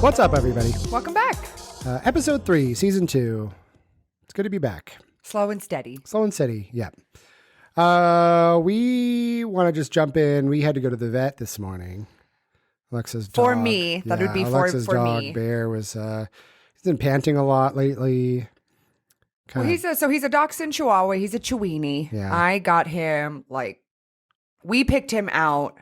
What's up, everybody? Welcome back. Episode 3, Season 2. It's good to be back. Slow and steady. Slow and steady, yeah. We want to just jump in. We had to go to the vet this morning. Alexa's dog. For me. That would be Alexa's for dog, me. Bear, was he's been panting a lot lately. Well, he's a Dachshund Chihuahua. He's a Chiweenie. Yeah. I got him, we picked him out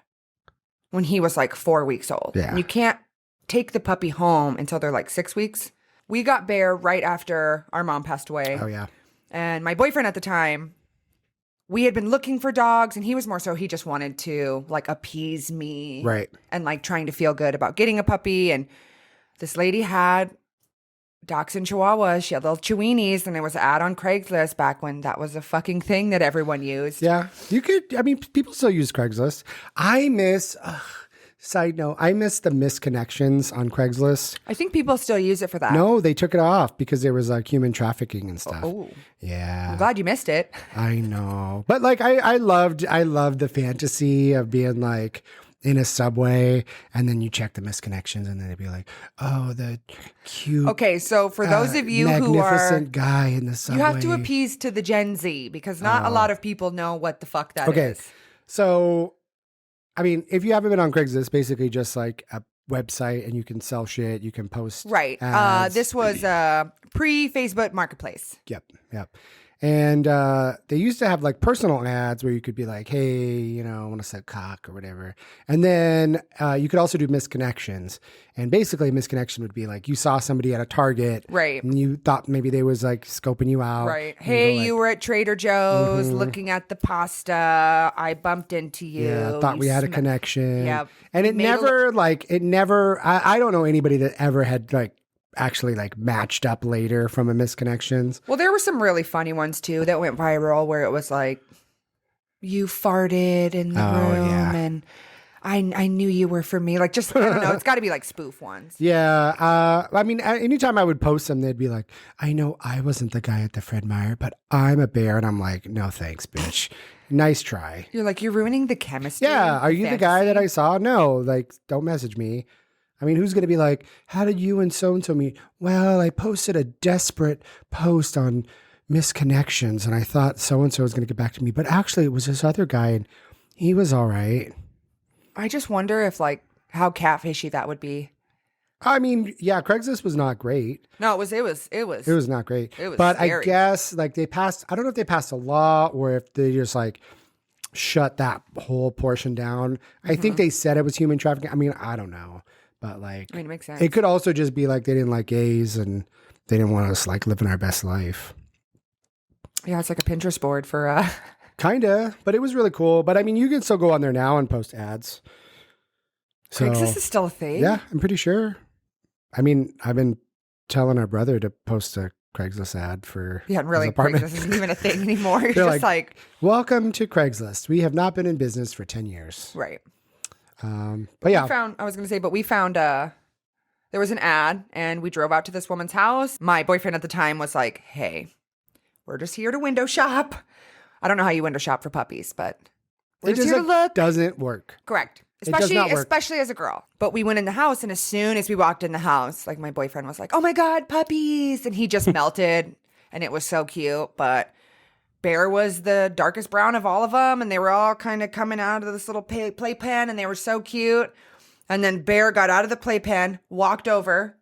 when he was 4 weeks old. Yeah. And you can't take the puppy home until they're 6 weeks. We got Bear right after our mom passed away. Oh, yeah. And my boyfriend at the time, we had been looking for dogs, and he was more so he just wanted to appease me. Right. And trying to feel good about getting a puppy. And this lady had Dachshund Chihuahuas. She had little Chiweenies, and there was an ad on Craigslist back when that was a fucking thing that everyone used. Yeah. People still use Craigslist. I miss the misconnections on Craigslist. I think people still use it for that. No, they took it off because there was human trafficking and stuff. Oh. Yeah. I'm glad you missed it. I know. But I loved the fantasy of being in a subway, and then you check the misconnections, and then it'd be oh, the cute. Okay, so for those of you who are magnificent guy in the subway. You have to appease to the Gen Z because not a lot of people know what the fuck that is. Okay. So, if you haven't been on Craigslist, basically just a website, and you can sell shit, you can post. Right. ads. This was pre-Facebook Marketplace. Yep. And they used to have personal ads where you could be hey, I want to set cock or whatever. And then you could also do misconnections. And basically a misconnection would be you saw somebody at a Target. Right. And you thought maybe they was scoping you out. Right. Hey, you were at Trader Joe's looking at the pasta. I bumped into you. Yeah, thought we had a connection. Yep. And it never, I don't know anybody that ever had actually matched up later from a misconnections. Well, there were some really funny ones too that went viral where it was you farted in the room and I knew you were for me. I don't know. It's got to be spoof ones. Yeah. Anytime I would post them, they'd be I know I wasn't the guy at the Fred Meyer, but I'm a bear. And I'm no thanks, bitch. Nice try. You're you're ruining the chemistry. Yeah. Are you the guy that I saw? No, don't message me. Who's going to be how did you and so-and-so meet? Well, I posted a desperate post on misconnections, and I thought so-and-so was going to get back to me. But actually, it was this other guy, and he was all right. I just wonder if, how catfishy that would be. Craigslist was not great. No, it was It was not great. It was but scary. I guess, they passed, I don't know if they passed a law or if they just, shut that whole portion down. I think they said it was human trafficking. I don't know. But it makes sense. It could also just be they didn't like gays and they didn't want us living our best life. Yeah, it's like a Pinterest board for Kinda, but it was really cool. But you can still go on there now and post ads. So, Craigslist is still a thing. Yeah, I'm pretty sure. I've been telling our brother to post a Craigslist ad for Yeah, really, his apartment. Craigslist isn't even a thing anymore. You're They're just welcome to Craigslist. We have not been in business for 10 years. Right. But yeah. We found there was an ad and we drove out to this woman's house. My boyfriend at the time was hey, we're just here to window shop. I don't know how you window shop for puppies, but we're just here to look. Doesn't work. Correct. It does not work. Especially as a girl. But we went in the house, and as soon as we walked in the house, my boyfriend was oh my God, puppies. And he just melted, and it was so cute. But Bear was the darkest brown of all of them, and they were all kind of coming out of this little playpen, and they were so cute. And then Bear got out of the playpen, walked over,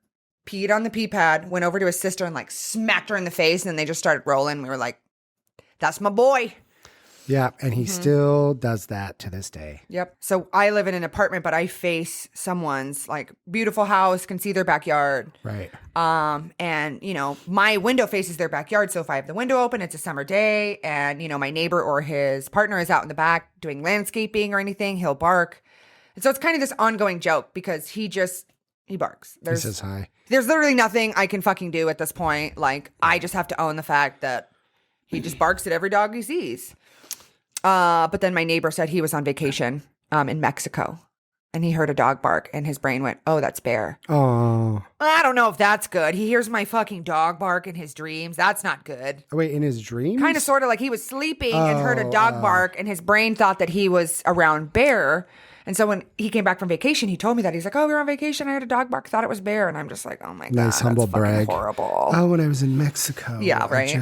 peed on the pee pad, went over to his sister and smacked her in the face, and then they just started rolling. We were that's my boy. Yeah, and he still does that to this day. Yep. So I live in an apartment, but I face someone's beautiful house, can see their backyard. Right. And my window faces their backyard. So if I have the window open, it's a summer day, and my neighbor or his partner is out in the back doing landscaping or anything, he'll bark. And so it's kind of this ongoing joke because he barks. He says hi. There's literally nothing I can fucking do at this point. I just have to own the fact that he just barks at every dog he sees. But then my neighbor said he was on vacation in Mexico, and he heard a dog bark, and his brain went, oh, that's Bear. Oh. I don't know if that's good. He hears my fucking dog bark in his dreams. That's not good. Wait, in his dreams? Kind of sort of he was sleeping and heard a dog bark, and his brain thought that he was around Bear. And so when he came back from vacation, he told me that. He's like, oh, we were on vacation. I heard a dog bark. Thought it was bear. And I'm just like, oh my God. Nice humble that's fucking brag. horrible. Oh, when I was in Mexico. Yeah, right.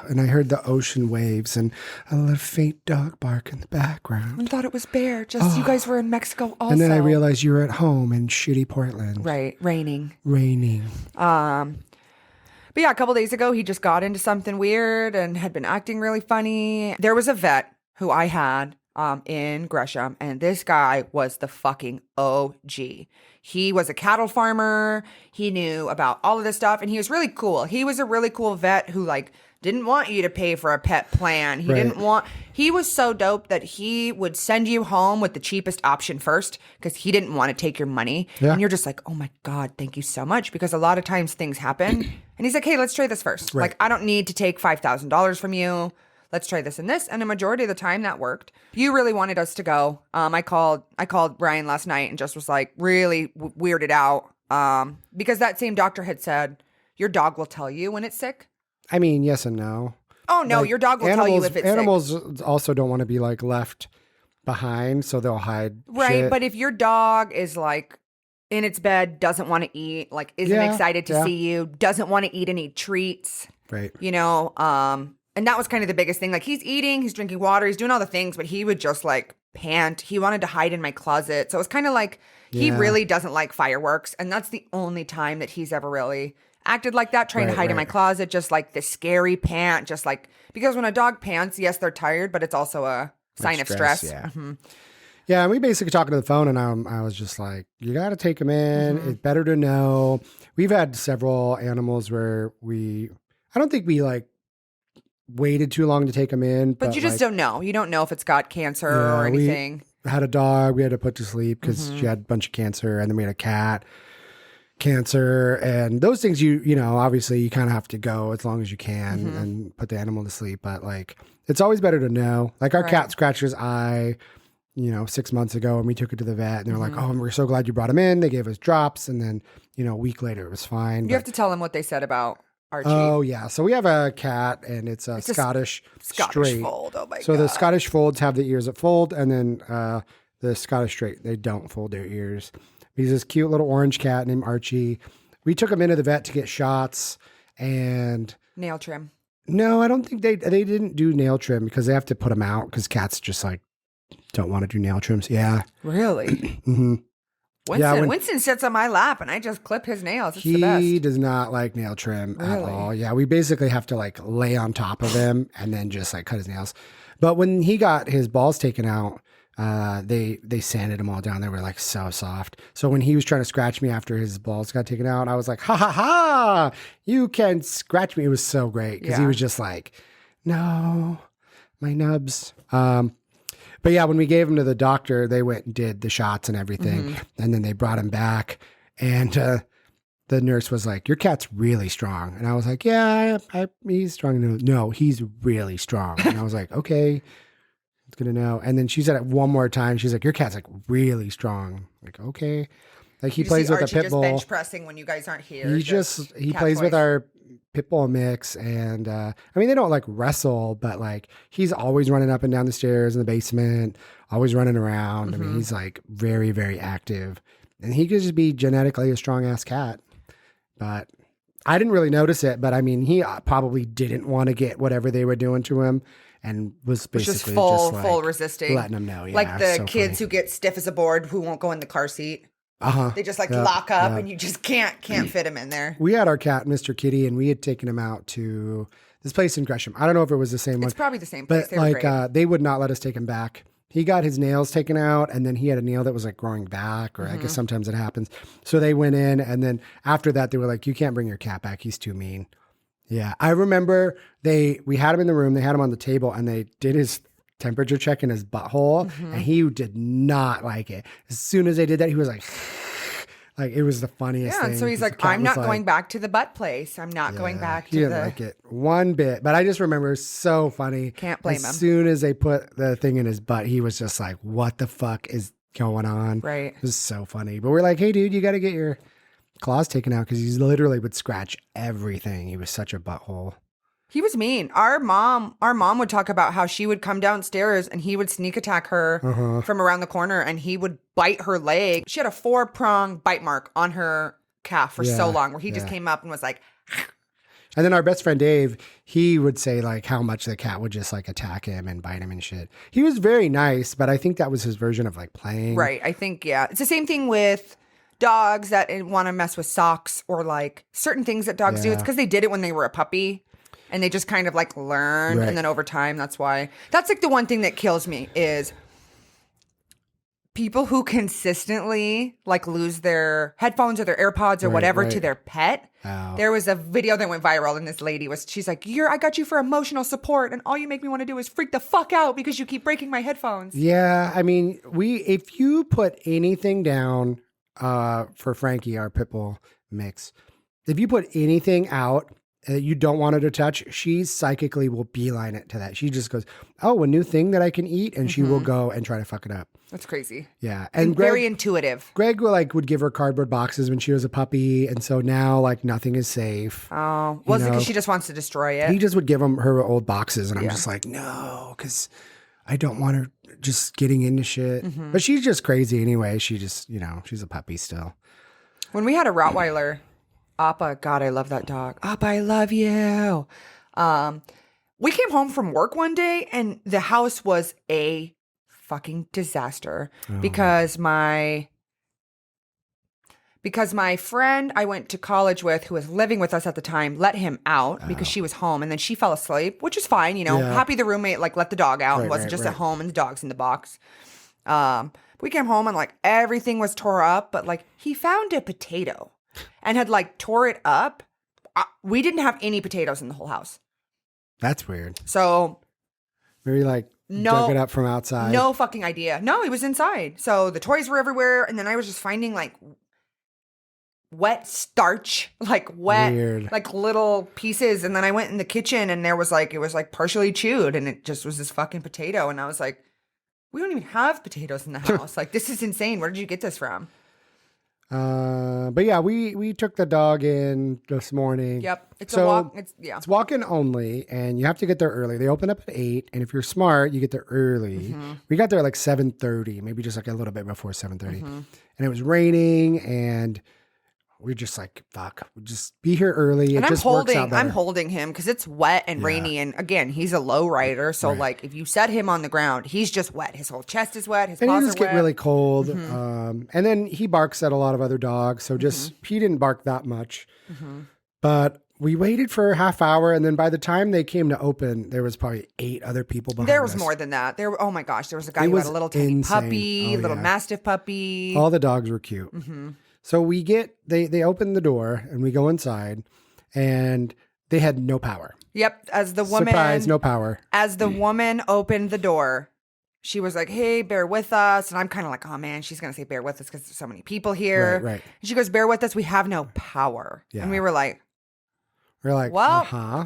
And I heard the ocean waves and a little faint dog bark in the background. I thought it was bear. Just you guys were in Mexico also. And then I realized you were at home in shitty Portland. Right. Raining. But yeah, a couple days ago, he just got into something weird and had been acting really funny. There was a vet who I had in Gresham, and this guy was the fucking OG. He was a cattle farmer. He knew about all of this stuff, and he was really cool. He was a really cool vet who like didn't want you to pay for a pet plan. He was so dope that he would send you home with the cheapest option first because he didn't want to take your money. Yeah. And you're just like, oh my God, thank you so much. Because a lot of times things happen. And he's like, hey, let's try this first. Right. Like, I don't need to take $5,000 from you. Let's try this and this. And a majority of the time that worked. You really wanted us to go. I called Brian last night and just was like really weirded out. Because that same doctor had said, your dog will tell you when it's sick. I mean, yes and no. Oh, no, your dog will tell you if it's animals sick. also don't want to be like left behind, so they'll hide. Right, shit. but if your dog is like in its bed, doesn't want to eat, like isn't excited to see you, doesn't want to eat any treats, right? You know, and that was kind of the biggest thing. Like he's eating, he's drinking water, he's doing all the things, but he would just like pant. He wanted to hide in my closet, so it was kind of like he really doesn't like fireworks, and that's the only time that he's ever really acted like that, trying to hide in my closet, just like the scary pant, just like, because when a dog pants, yes, they're tired, but it's also a sign of stress. Yeah. Mm-hmm. Yeah, and we basically talking to the phone, and I was just like, you got to take them in. Mm-hmm. It's better to know. We've had several animals where I don't think we like waited too long to take them in. But you just like, don't know. You don't know if it's got cancer or anything. We had a dog we had to put to sleep because she had a bunch of cancer, and then we had a cat. Cancer and those things, you know, obviously you kind of have to go as long as you can and put the animal to sleep. But like, it's always better to know. Like our cat scratched his eye, 6 months ago, and we took it to the vet, and they're like, "Oh, we're so glad you brought him in." They gave us drops, and then a week later it was fine. You have to tell them what they said about Archie. Oh yeah, so we have a cat, and it's a Scottish Straight fold. Oh my God! So the Scottish folds have the ears that fold, and then the Scottish Straight, they don't fold their ears. He's this cute little orange cat named Archie. We took him into the vet to get shots and nail trim. No, I don't think they didn't do nail trim because they have to put them out because cats just like don't want to do nail trims. Yeah. Really? Mm-hmm. Winston sits on my lap and I just clip his nails. It's he the best. does not like nail trim at all. Yeah, we basically have to like lay on top of him and then just like cut his nails. But when he got his balls taken out, they sanded them all down. They were like so soft. So when he was trying to scratch me after his balls got taken out, I was like, ha ha ha, you can scratch me. It was so great because he was just like, no, my nubs. But yeah, when we gave him to the doctor, they went and did the shots and everything. And then they brought him back and, the nurse was like, your cat's really strong. And I was like, yeah, he's strong. No, he's really strong. And I was like, okay. It's good to know. And then she said it one more time. She's like, your cat's like really strong. Like, okay. Like he plays with Archie a pit bull. Just bench pressing when you guys aren't here. He plays with our pit bull mix. And I mean, they don't like wrestle, but like he's always running up and down the stairs in the basement, always running around. I mean, he's like very, very active. And he could just be genetically a strong ass cat. But I didn't really notice it. But I mean, he probably didn't want to get whatever they were doing to him. And was basically just like full resisting, letting them know. Yeah, like the kids who get stiff as a board who won't go in the car seat. They just like lock up, and you just can't fit him in there. We had our cat, Mr. Kitty, and we had taken him out to this place in Gresham. I don't know if it was the same one. It's probably the same place. But like they would not let us take him back. He got his nails taken out, and then he had a nail that was like growing back, or I guess sometimes it happens. So they went in, and then after that, they were like, "You can't bring your cat back. He's too mean." Yeah, I remember we had him in the room, they had him on the table, and they did his temperature check in his butthole, and he did not like it. As soon as they did that, he was like it was the funniest thing. Yeah, so he's like, I'm not going back to the butt place. I'm not going back to he didn't like it one bit. But I just remember so funny. Can't blame him. As soon as they put the thing in his butt, he was just like, what the fuck is going on? Right. It was so funny. But we're like, hey, dude, you got to get your claws taken out because he literally would scratch everything. He was such a butthole. He was mean. Our mom would talk about how she would come downstairs and he would sneak attack her from around the corner and he would bite her leg. She had a 4-prong bite mark on her calf for so long where he just came up and was like. And then our best friend Dave, he would say like how much the cat would just like attack him and bite him and shit. He was very nice, but I think that was his version of like playing. Right. I think, yeah. It's the same thing with dogs that want to mess with socks or like certain things that dogs do. It's because they did it when they were a puppy. And they just kind of like learn. And then over time, that's why. That's like the one thing that kills me is people who consistently like lose their headphones or their AirPods or whatever to their pet. Oh. There was a video that went viral and this lady she's like, I got you for emotional support and all you make me want to do is freak the fuck out because you keep breaking my headphones. Yeah. I mean, if you put anything down for Frankie, our pit bull mix, if you put anything out that you don't want her to touch, she psychically will beeline it to that. She just goes, oh, a new thing that I can eat. And she will go and try to fuck it up. That's crazy. Yeah. And very intuitive. Greg would give her cardboard boxes when she was a puppy. And so now like nothing is safe. Oh, was it because she just wants to destroy it? He just would give her old boxes. And I'm just like, no, because I don't want her just getting into shit. But she's just crazy anyway. She just, she's a puppy still. When we had a Rottweiler, Appa, God, I love that dog. Appa, I love you. We came home from work one day and the house was a fucking disaster because my friend I went to college with who was living with us at the time let him out because she was home and then she fell asleep, which is fine, happy the roommate like let the dog out and wasn't just at home and the dog's in the box. We came home and like everything was tore up, but like he found a potato and had like tore it up. We didn't have any potatoes in the whole house. That's weird. So maybe like dug it up from outside. No fucking idea. No, he was inside. So the toys were everywhere. And then I was just finding like wet starch, like wet, like little pieces. And then I went in the kitchen and it was like partially chewed and it just was this fucking potato. And I was like, we don't even have potatoes in the house. Like, this is insane. Where did you get this from? But yeah, we took the dog in this morning. Yep. It's a walk. It's walk-in only and you have to get there early. They open up at 8 and if you're smart, you get there early. We got there like 7:30, maybe just like a little bit before 7:30. And it was raining and we're just like, fuck, we'll just be here early. And I'm I'm holding him because it's wet and rainy. And again, he's a low rider. So like if you set him on the ground, he's just wet. His whole chest is wet. His paws are wet. And he just get really cold. And then he barks at a lot of other dogs. So he didn't bark that much. But we waited for a half hour. And then by the time they came to open, there was probably 8 other people behind us. There was more than that. Oh my gosh. There was a guy who had a little tiny puppy, little mastiff puppy. All the dogs were cute. So we they open the door and we go inside and they had no power. Yep. Surprise, no power. As the woman opened the door, she was like, hey, bear with us. And I'm kind of like, oh man, she's going to say bear with us because there's so many people here. Right. And she goes, bear with us. We have no power. Yeah. And we were like, well,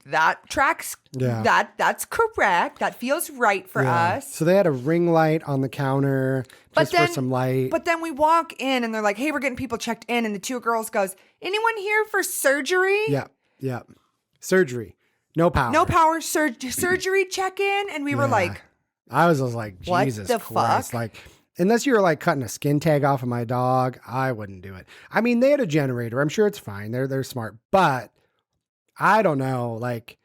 that tracks. Yeah. That's correct. That feels right for us. So they had a ring light on the counter just for some light. But then we walk in and they're like, hey, we're getting people checked in. And the 2 girls goes, anyone here for surgery? Yeah. Surgery. No power. No power. Surgery check-in. And we were like. I was just like, Jesus Christ. Fuck? Like, unless you were like cutting a skin tag off of my dog, I wouldn't do it. I mean, they had a generator. I'm sure it's fine. They're smart. But I don't know, like,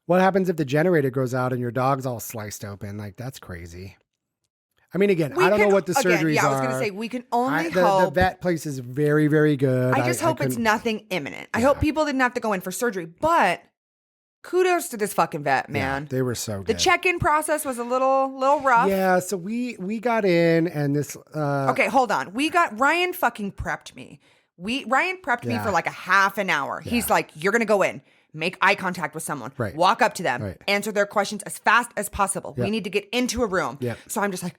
what happens if the generator goes out and your dog's all sliced open? Like, that's crazy. I mean, again, I don't know what the surgeries are. I was going to say, we can only hope. The vet place is very, very good. I just hope it's nothing imminent. I hope people didn't have to go in for surgery, but kudos to this fucking vet, man. Yeah, they were so good. The check-in process was a little rough. Yeah, so we got in and this... okay, hold on. Ryan fucking prepped me. Ryan prepped me for like a half an hour. Yeah. He's like, you're going to go in. Make eye contact with someone, walk up to them, answer their questions as fast as possible. We need to get into a room. So I'm just like,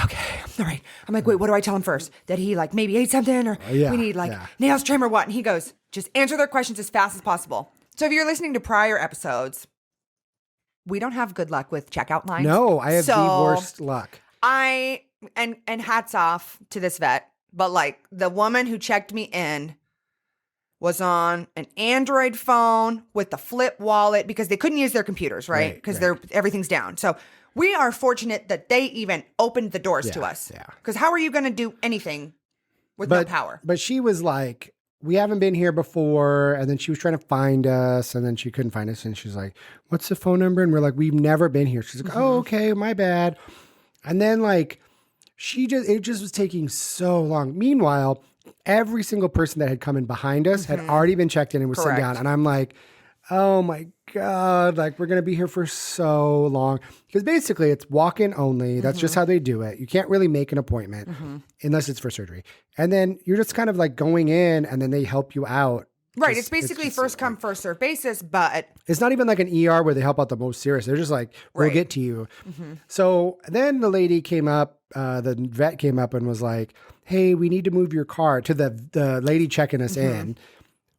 okay, all right. I'm like, wait, what do I tell him first? That he like maybe ate something or we need like nails trim or what? And he goes, just answer their questions as fast as possible. So if you're listening to prior episodes, we don't have good luck with checkout lines. No, I have the worst luck. And hats off to this vet, but like the woman who checked me in was on an Android phone with the flip wallet because they couldn't use their computers, right? Because everything's down. So we are fortunate that they even opened the doors to us. Yeah. Because how are you going to do anything with no power? But she was like, we haven't been here before. And then she was trying to find us, and then she couldn't find us. And she's like, what's the phone number? And we're like, we've never been here. She's like, oh, okay, my bad. And then like, it just was taking so long. Meanwhile, every single person that had come in behind us had already been checked in and was sitting down. And I'm like, oh my God, like we're going to be here for so long. Because basically it's walk-in only. That's just how they do it. You can't really make an appointment unless it's for surgery. And then you're just kind of like going in and then they help you out. Right. It's basically first come, first serve basis, but it's not even like an ER where they help out the most serious. They're just like, we'll get to you. So then the lady came up, the vet came up and was like, hey, we need to move your car to the lady checking us in.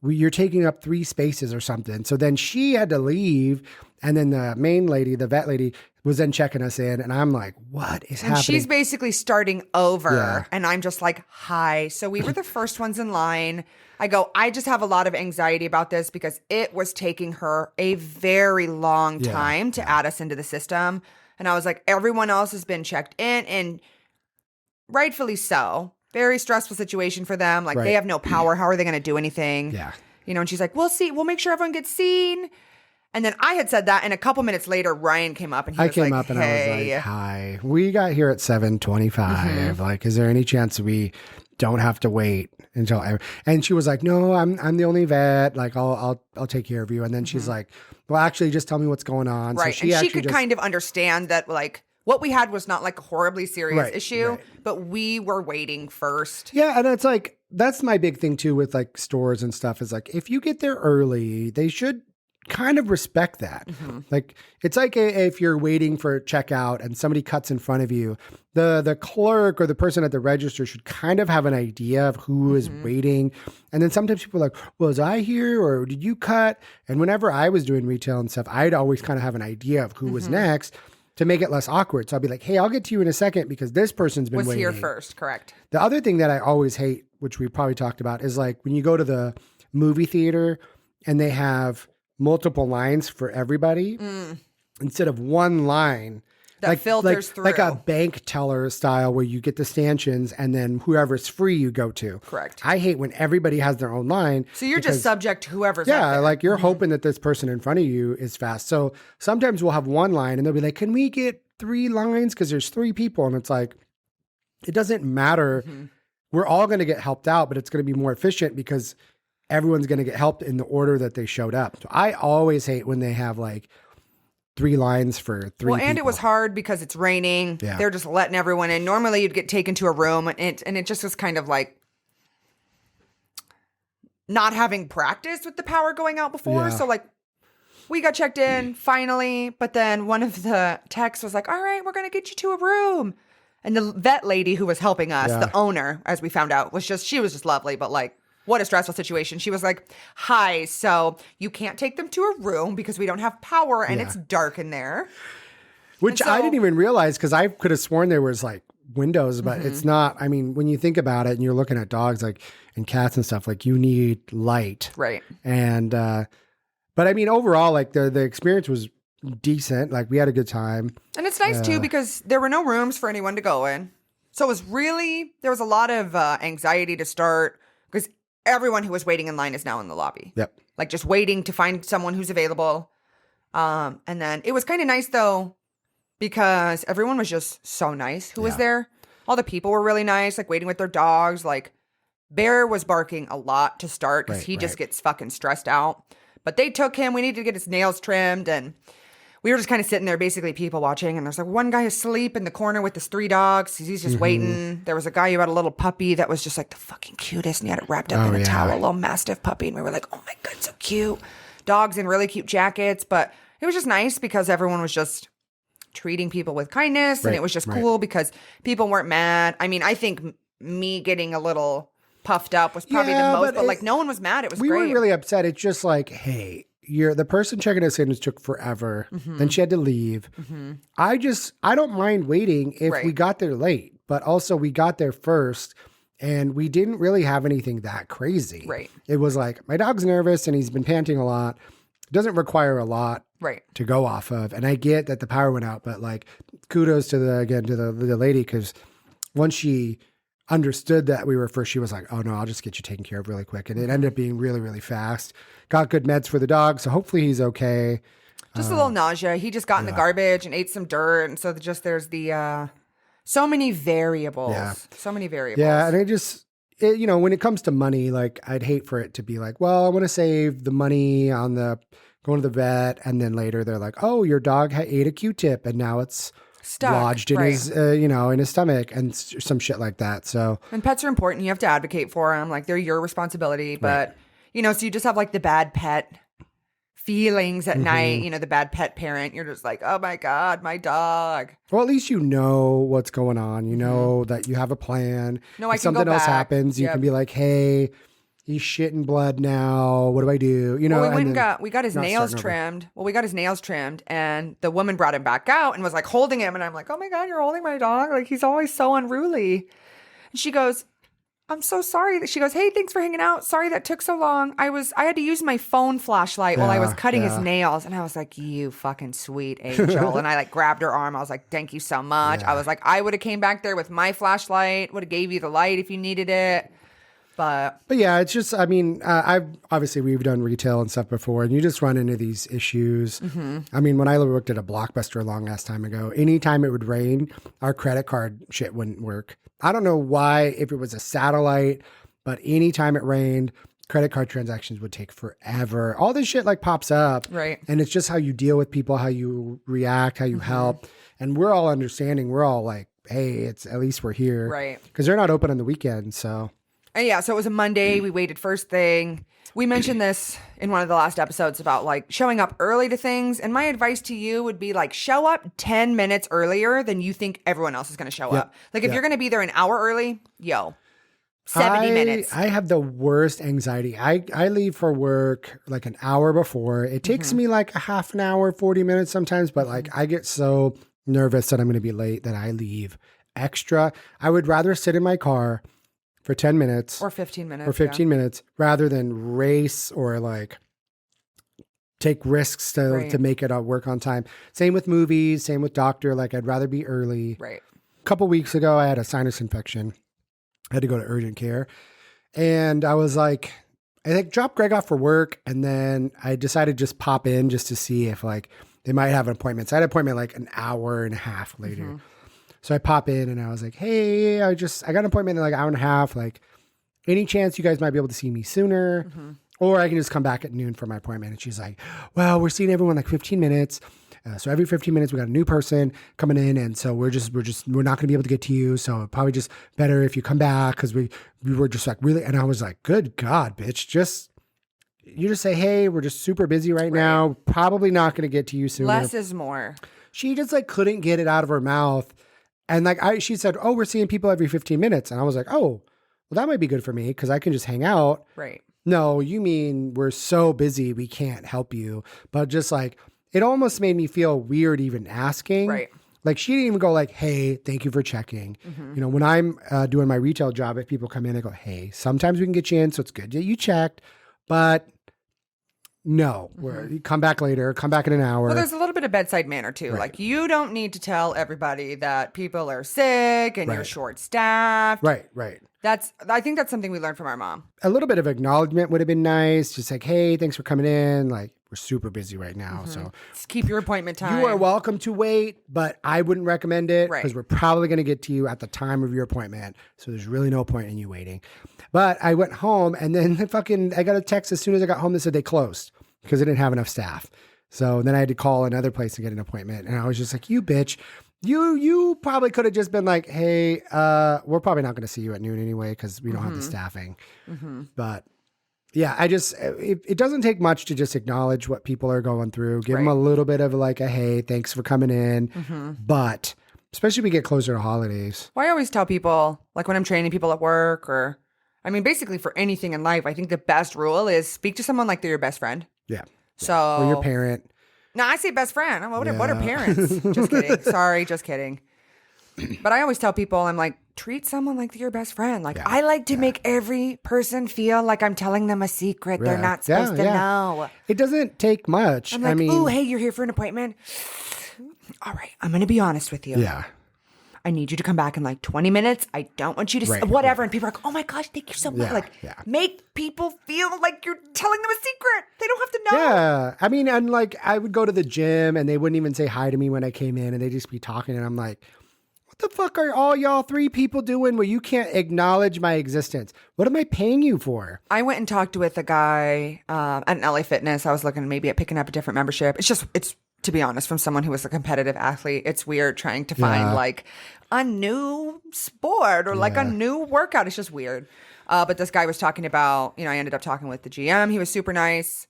You're taking up 3 spaces or something. So then she had to leave. And then the main lady, the vet lady, was then checking us in. And I'm like, what is happening? She's basically starting over. Yeah. And I'm just like, hi. So we were the first ones in line. I go, I just have a lot of anxiety about this because it was taking her a very long time to add us into the system. And I was like, everyone else has been checked in, and rightfully so. Very stressful situation for them. Like they have no power. How are they going to do anything? Yeah. You know, and she's like, we'll see. We'll make sure everyone gets seen. And then I had said that, and a couple minutes later, Ryan came up and he was like, I was like, hi, we got here at 7:25. Like, is there any chance we don't have to wait until? And she was like, no, I'm the only vet. Like, I'll take care of you. And then she's like, well, actually, just tell me what's going on. Right. So and she could kind of understand that, like, what we had was not like a horribly serious issue, but we were waiting first. Yeah. And it's like, that's my big thing too with like stores and stuff is like, if you get there early, they should kind of respect that. Like, it's like if you're waiting for checkout and somebody cuts in front of you, the clerk or the person at the register should kind of have an idea of who is waiting. And then sometimes people are like, well, was I here or did you cut? And whenever I was doing retail and stuff, I'd always kind of have an idea of who was next to make it less awkward. So I'll be like, hey, I'll get to you in a second because this person's been waiting. Was here first, correct. The other thing that I always hate, which we probably talked about, is like when you go to the movie theater and they have multiple lines for everybody instead of one line. That filters through. Like a bank teller style where you get the stanchions and then whoever's free you go to. Correct. I hate when everybody has their own line. So you're just subject to whoever's out there. Like you're hoping that this person in front of you is fast. So sometimes we'll have one line and they'll be like, can we get 3 lines? Because there's 3 people. And it's like, it doesn't matter. We're all going to get helped out, but it's going to be more efficient because everyone's going to get helped in the order that they showed up. So I always hate when they have like 3 lines for 3 Well, and people. it was hard because it's raining. Yeah. They're just letting everyone in. Normally you'd get taken to a room and it just was kind of like not having practice with the power going out before. Yeah. So like we got checked in finally, but then one of the techs was like, all right, we're going to get you to a room. And the vet lady who was helping us, the owner, as we found out, she was just lovely, but like, what a stressful situation. She was like, hi, so you can't take them to a room because we don't have power and it's dark in there. Which I didn't even realize because I could have sworn there was like windows, but it's not. I mean, when you think about it and you're looking at dogs like and cats and stuff, like you need light. Right. And, but I mean, overall, like the experience was decent. Like we had a good time. And it's nice too because there were no rooms for anyone to go in. So it was really, there was a lot of anxiety to start because everyone who was waiting in line is now in the lobby. Yep. Like just waiting to find someone who's available. And then it was kind of nice though, because everyone was just so nice who was there. All the people were really nice, like waiting with their dogs. Like Bear was barking a lot to start because he just gets fucking stressed out. But they took him. We needed to get his nails trimmed. And we were just kind of sitting there, basically people watching. And there's like one guy asleep in the corner with his 3 dogs. He's just waiting. There was a guy who had a little puppy that was just like the fucking cutest. And he had it wrapped up in a towel, a little Mastiff puppy. And we were like, oh my God, so cute. Dogs in really cute jackets. But it was just nice because everyone was just treating people with kindness. And it was just cool because people weren't mad. I mean, I think me getting a little puffed up was probably the most. But like no one was mad. It was great. We weren't really upset. It's just like, hey, the person checking us in took forever. Then she had to leave. I don't mind waiting if we got there late, but also we got there first. And we didn't really have anything that crazy. Right. It was like, my dog's nervous and he's been panting a lot. It doesn't require a lot Right. to go off of. And I get that the power went out, but like kudos to the lady, because once she understood that we were first, she was like, oh no, I'll just get you taken care of really quick. And it ended up being really, really fast. Got good meds for the dog. So hopefully he's okay. Just a little nausea. He just got in the garbage and ate some dirt. And so there's the, so many variables. Yeah. So many variables. Yeah. And when it comes to money, like I'd hate for it to be like, well, I want to save the money on the going to the vet. And then later they're like, oh, your dog ate a Q-tip and now it's Stuck. lodged in his, in his stomach and some shit like that. So, and pets are important. You have to advocate for them. Like they're your responsibility. But, so you just have like the bad pet feelings at night, the bad pet parent. You're just like, oh my God, my dog. well, at least you know what's going on. You know that you have a plan. No, I if can go something else back. happens, you Yep. can be like, hey, he's shitting blood now. What do I do? Well, we and then we got his not nails starting over. trimmed. Well, we got his nails trimmed, and the woman brought him back out and was like holding him, and I'm like, oh my God, you're holding my dog? Like he's always so unruly. And she goes, I'm so sorry. She goes, hey, thanks for hanging out. Sorry that took so long. I had to use my phone flashlight while I was cutting his nails. And I was like, you fucking sweet angel. And I like grabbed her arm. I was like, thank you so much. I was like, I would have came back there with my flashlight, would have gave you the light if you needed it. But yeah, it's just, we've done retail and stuff before, and you just run into these issues. I mean, when I worked at a Blockbuster a long ass time ago, anytime it would rain, our credit card shit wouldn't work. I don't know why, if it was a satellite, but anytime it rained, credit card transactions would take forever. All this shit like pops up. Right. And it's just how you deal with people, how you react, how you help. And we're all understanding. We're all like, hey, it's at least we're here. Right. Because they're not open on the weekend, so. And yeah, so it was a Monday. We waited first thing. We mentioned this in one of the last episodes about like showing up early to things. And my advice to you would be like show up 10 minutes earlier than you think everyone else is going to show up. Like if you're going to be there an hour early, 70 minutes. I have the worst anxiety. I leave for work like an hour before. It takes me like a half an hour, 40 minutes sometimes, but like I get so nervous that I'm going to be late that I leave extra. I would rather sit in my car for 10 minutes or 15 minutes. or 15 minutes rather than race or like take risks to make it work on time. Same with movies, same with doctor. Like I'd rather be early. Right. A couple weeks ago, I had a sinus infection. I had to go to urgent care. And I was like, I dropped Greg off for work. And then I decided to just pop in just to see if like they might have an appointment. So I had an appointment like an hour and a half later. So I pop in and I was like, hey, I got an appointment in like an hour and a half. Like any chance you guys might be able to see me sooner? Or I can just come back at noon for my appointment. And she's like, well, we're seeing everyone like 15 minutes. So every 15 minutes, we got a new person coming in. And so we're not going to be able to get to you. So probably just better if you come back. Cause we were just like really, and I was like, good God, bitch, you just say, hey, we're just super busy right now. Probably not going to get to you sooner. Less is more. She just like couldn't get it out of her mouth. And like she said, oh, we're seeing people every 15 minutes. And I was like, oh, well, that might be good for me because I can just hang out. Right. No, you mean we're so busy we can't help you. But just like, it almost made me feel weird even asking. Right. Like she didn't even go like, hey, thank you for checking. When I'm doing my retail job, if people come in, I go, hey, sometimes we can get you in. So it's good that you checked. But no, you come back later, come back in an hour. Well, there's a little bit of bedside manner too. Right. Like you don't need to tell everybody that people are sick and you're short staffed. Right. I think that's something we learned from our mom. A little bit of acknowledgement would have been nice. Just like, hey, thanks for coming in. Like, we're super busy right now. So Just keep your appointment time. you are welcome to wait, but I wouldn't recommend it Right. because we're probably going to get to you at the time of your appointment. So there's really no point in you waiting. But I went home and then I got a text as soon as I got home that said they closed because they didn't have enough staff. So then I had to call another place to get an appointment. And I was just like, you bitch. You probably could have just been like, hey, we're probably not going to see you at noon anyway because we don't have the staffing. But yeah, it doesn't take much to just acknowledge what people are going through. Give them a little bit of like a, hey, thanks for coming in. But especially when we get closer to holidays. Well, I always tell people, like when I'm training people at work or, I mean, basically for anything in life, I think the best rule is speak to someone like they're your best friend. Yeah. So. Or your parent. No, I say best friend. What are parents? Just kidding. Sorry, just kidding. But I always tell people, I'm like, treat someone like your best friend. Like, Yeah, I like to make every person feel like I'm telling them a secret they're not supposed to know. It doesn't take much. I'm like, I mean, oh, hey, you're here for an appointment. All right, I'm going to be honest with you. yeah. I need you to come back in like 20 minutes. I don't want you to whatever. And people are like, oh my gosh, thank you so much. Like, make people feel like you're telling them a secret. They don't have to know. Yeah. I mean, and like I would go to the gym and they wouldn't even say hi to me when I came in and they'd just be talking. And I'm like, what the fuck are all y'all 3 people doing where you can't acknowledge my existence? What am I paying you for? I went and talked with a guy at an LA Fitness. I was looking maybe at picking up a different membership. It's to be honest, from someone who was a competitive athlete, it's weird trying to find like a new sport or like a new workout. It's just weird. But this guy was talking about, I ended up talking with the GM. He was super nice,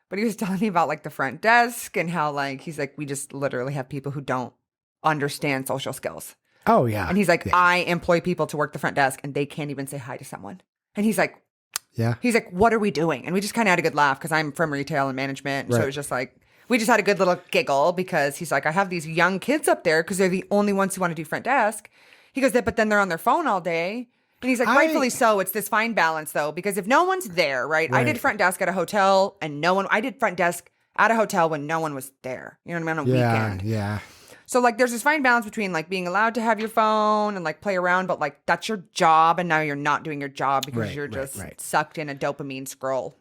but he was telling me about like the front desk and how like, he's like, we just literally have people who don't understand social skills. Oh, yeah. And he's like, I employ people to work the front desk and they can't even say hi to someone. And he's like, what are we doing? And we just kind of had a good laugh because I'm from retail and management. So it was just like, we just had a good little giggle because he's like, I have these young kids up there because they're the only ones who want to do front desk. He goes, but then they're on their phone all day. And he's like, rightfully so. It's this fine balance though, because if no one's there, right? I did front desk at a hotel and I did front desk at a hotel when no one was there. You know what I mean? On a weekend. Yeah. So like there's this fine balance between like being allowed to have your phone and like play around, but like that's your job and now you're not doing your job because you're just sucked in a dopamine scroll.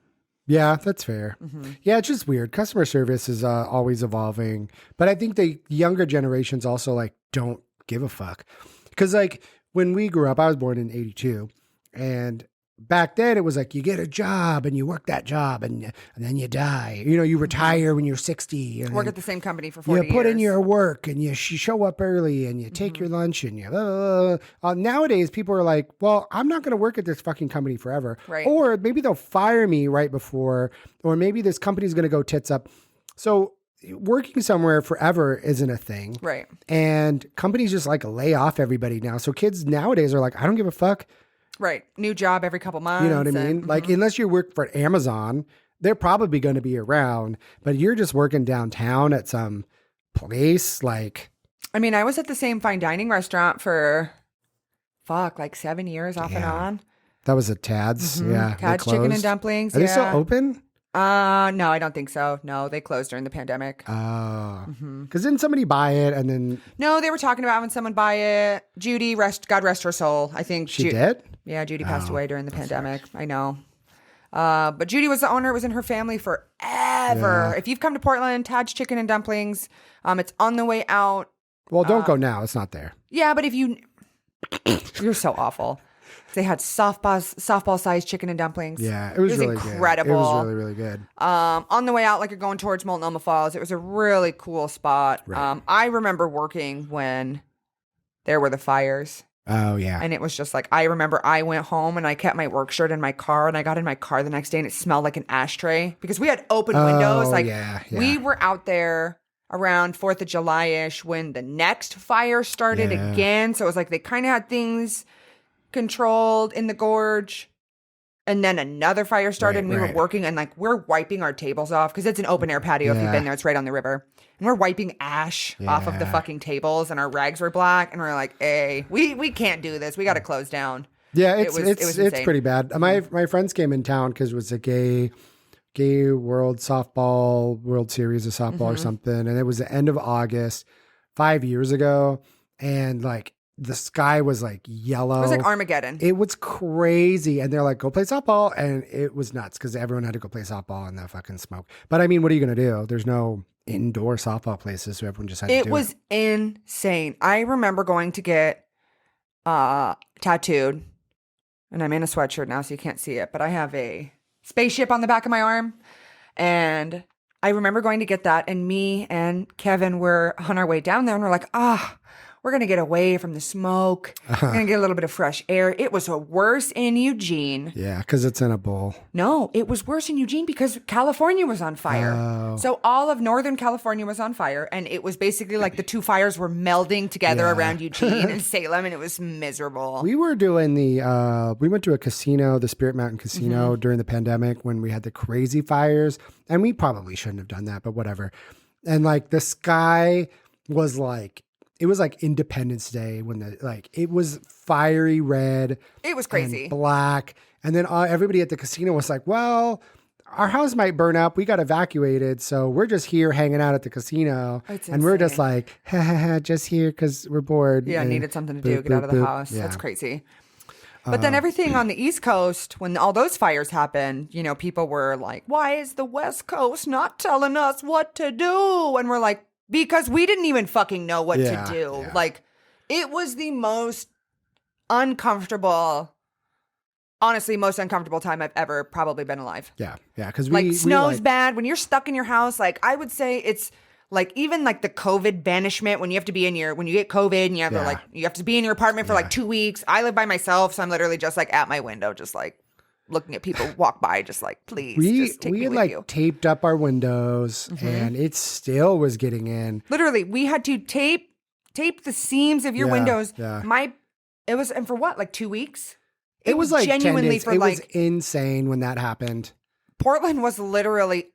Yeah, that's fair. Mm-hmm. Yeah, it's just weird. Customer service is always evolving. But I think the younger generations also like don't give a fuck. Because like when we grew up, I was born in 82. And back then it was like you get a job and you work that job and then you die. You retire when you're 60. And work at the same company for 40 years. You put in your work and you show up early and you take your lunch and you... nowadays, people are like, well, I'm not going to work at this fucking company forever. Right. Or maybe they'll fire me right before, or maybe this company's going to go tits up. So working somewhere forever isn't a thing. Right. And companies just like lay off everybody now. So kids nowadays are like, I don't give a fuck. Right. New job every couple months. You know what I mean? Like, unless you work for Amazon, they're probably going to be around, but you're just working downtown at some place. Like, I mean, I was at the same fine dining restaurant for like 7 years off and on. That was at Tad's. Yeah. Tad's Chicken and Dumplings. Are they still open? No, I don't think so. No, they closed during the pandemic. Oh. Because didn't somebody buy it and then... No, they were talking about having someone buy it. Judy, God rest her soul. I think she did? Yeah, Judy passed away during the pandemic. Right. I know. But Judy was the owner. It was in her family forever. Yeah. If you've come to Portland, Tad's Chicken and Dumplings, it's on the way out. Well, don't go now. It's not there. Yeah, but if you... You're so awful. They had softball-sized chicken and dumplings. Yeah, it was really incredible. Good. It was really, really good. On the way out, like you're going towards Multnomah Falls, it was a really cool spot. Right. I remember working when there were the fires. Oh, yeah. And it was just like, I remember I went home and I kept my work shirt in my car and I got in my car the next day and it smelled like an ashtray because we had open windows. Like we were out there around 4th of July-ish when the next fire started again. So it was like they kind of had things controlled in the gorge. And then another fire started and we were working and like we're wiping our tables off because it's an open air patio if you've been there. It's right on the river. And we're wiping ash off of the fucking tables and our rags were black. And we're like, hey, we can't do this. We got to close down. Yeah, it's pretty bad. My friends came in town because it was a gay world series of softball or something. And it was the end of August 5 years ago. And like, the sky was like yellow. It was like Armageddon. It was crazy. And they're like, go play softball. And it was nuts because everyone had to go play softball in the fucking smoke. But I mean, what are you going to do? There's no indoor softball places. So everyone just had to do it. It was insane. I remember going to get tattooed. And I'm in a sweatshirt now, so you can't see it. But I have a spaceship on the back of my arm. And I remember going to get that. And me and Kevin were on our way down there. And we're like, we're going to get away from the smoke. We're going to get a little bit of fresh air. It was worse in Eugene. Yeah, because it's in a bowl. No, it was worse in Eugene because California was on fire. Oh. So all of Northern California was on fire. And it was basically like the two fires were melding together around Eugene and Salem. And it was miserable. We were doing we went to a casino, the Spirit Mountain Casino during the pandemic when we had the crazy fires. And we probably shouldn't have done that, but whatever. And like the sky was like, it was like Independence Day when it was fiery red. It was crazy. And black. And then everybody at the casino was like, well, our house might burn up. We got evacuated. So we're just here hanging out at the casino. And we're just like, ha ha ha, just here because we're bored. Yeah, and needed something to do, get out of the house. Yeah. That's crazy. But then everything on the East Coast, when all those fires happened, you know, people were like, why is the West Coast not telling us what to do? And we're like, because we didn't even fucking know what to do. Yeah. Like, it was the most uncomfortable, honestly, most uncomfortable time I've ever probably been alive. Yeah. Yeah. Because snow's bad. When you're stuck in your house, like, I would say it's like even like the COVID banishment when you have to be when you get COVID and you have to you have to be in your apartment for like 2 weeks. I live by myself. So I'm literally just like at my window, just like looking at people walk by, just like, please, just take me had with like you. taped up our windows and it still was getting in. Literally, we had to tape the seams of your windows. Yeah. And for what, like 2 weeks? It was like genuinely 10 days. for it like was insane when that happened. Portland was literally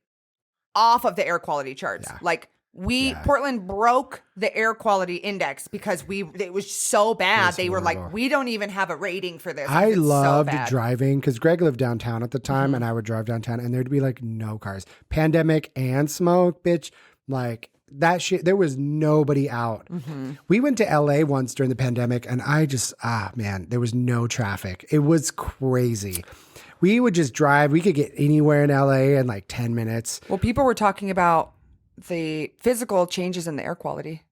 off of the air quality charts. Yeah. Like Portland broke the air quality index because it was so bad. They were like, we don't even have a rating for this. I loved driving because Greg lived downtown at the time and I would drive downtown and there'd be like no cars. Pandemic and smoke, bitch. Like that shit, there was nobody out. We went to LA once during the pandemic and I just, man, there was no traffic. It was crazy. We would just drive. We could get anywhere in LA in like 10 minutes. Well, people were talking about the physical changes in the air quality.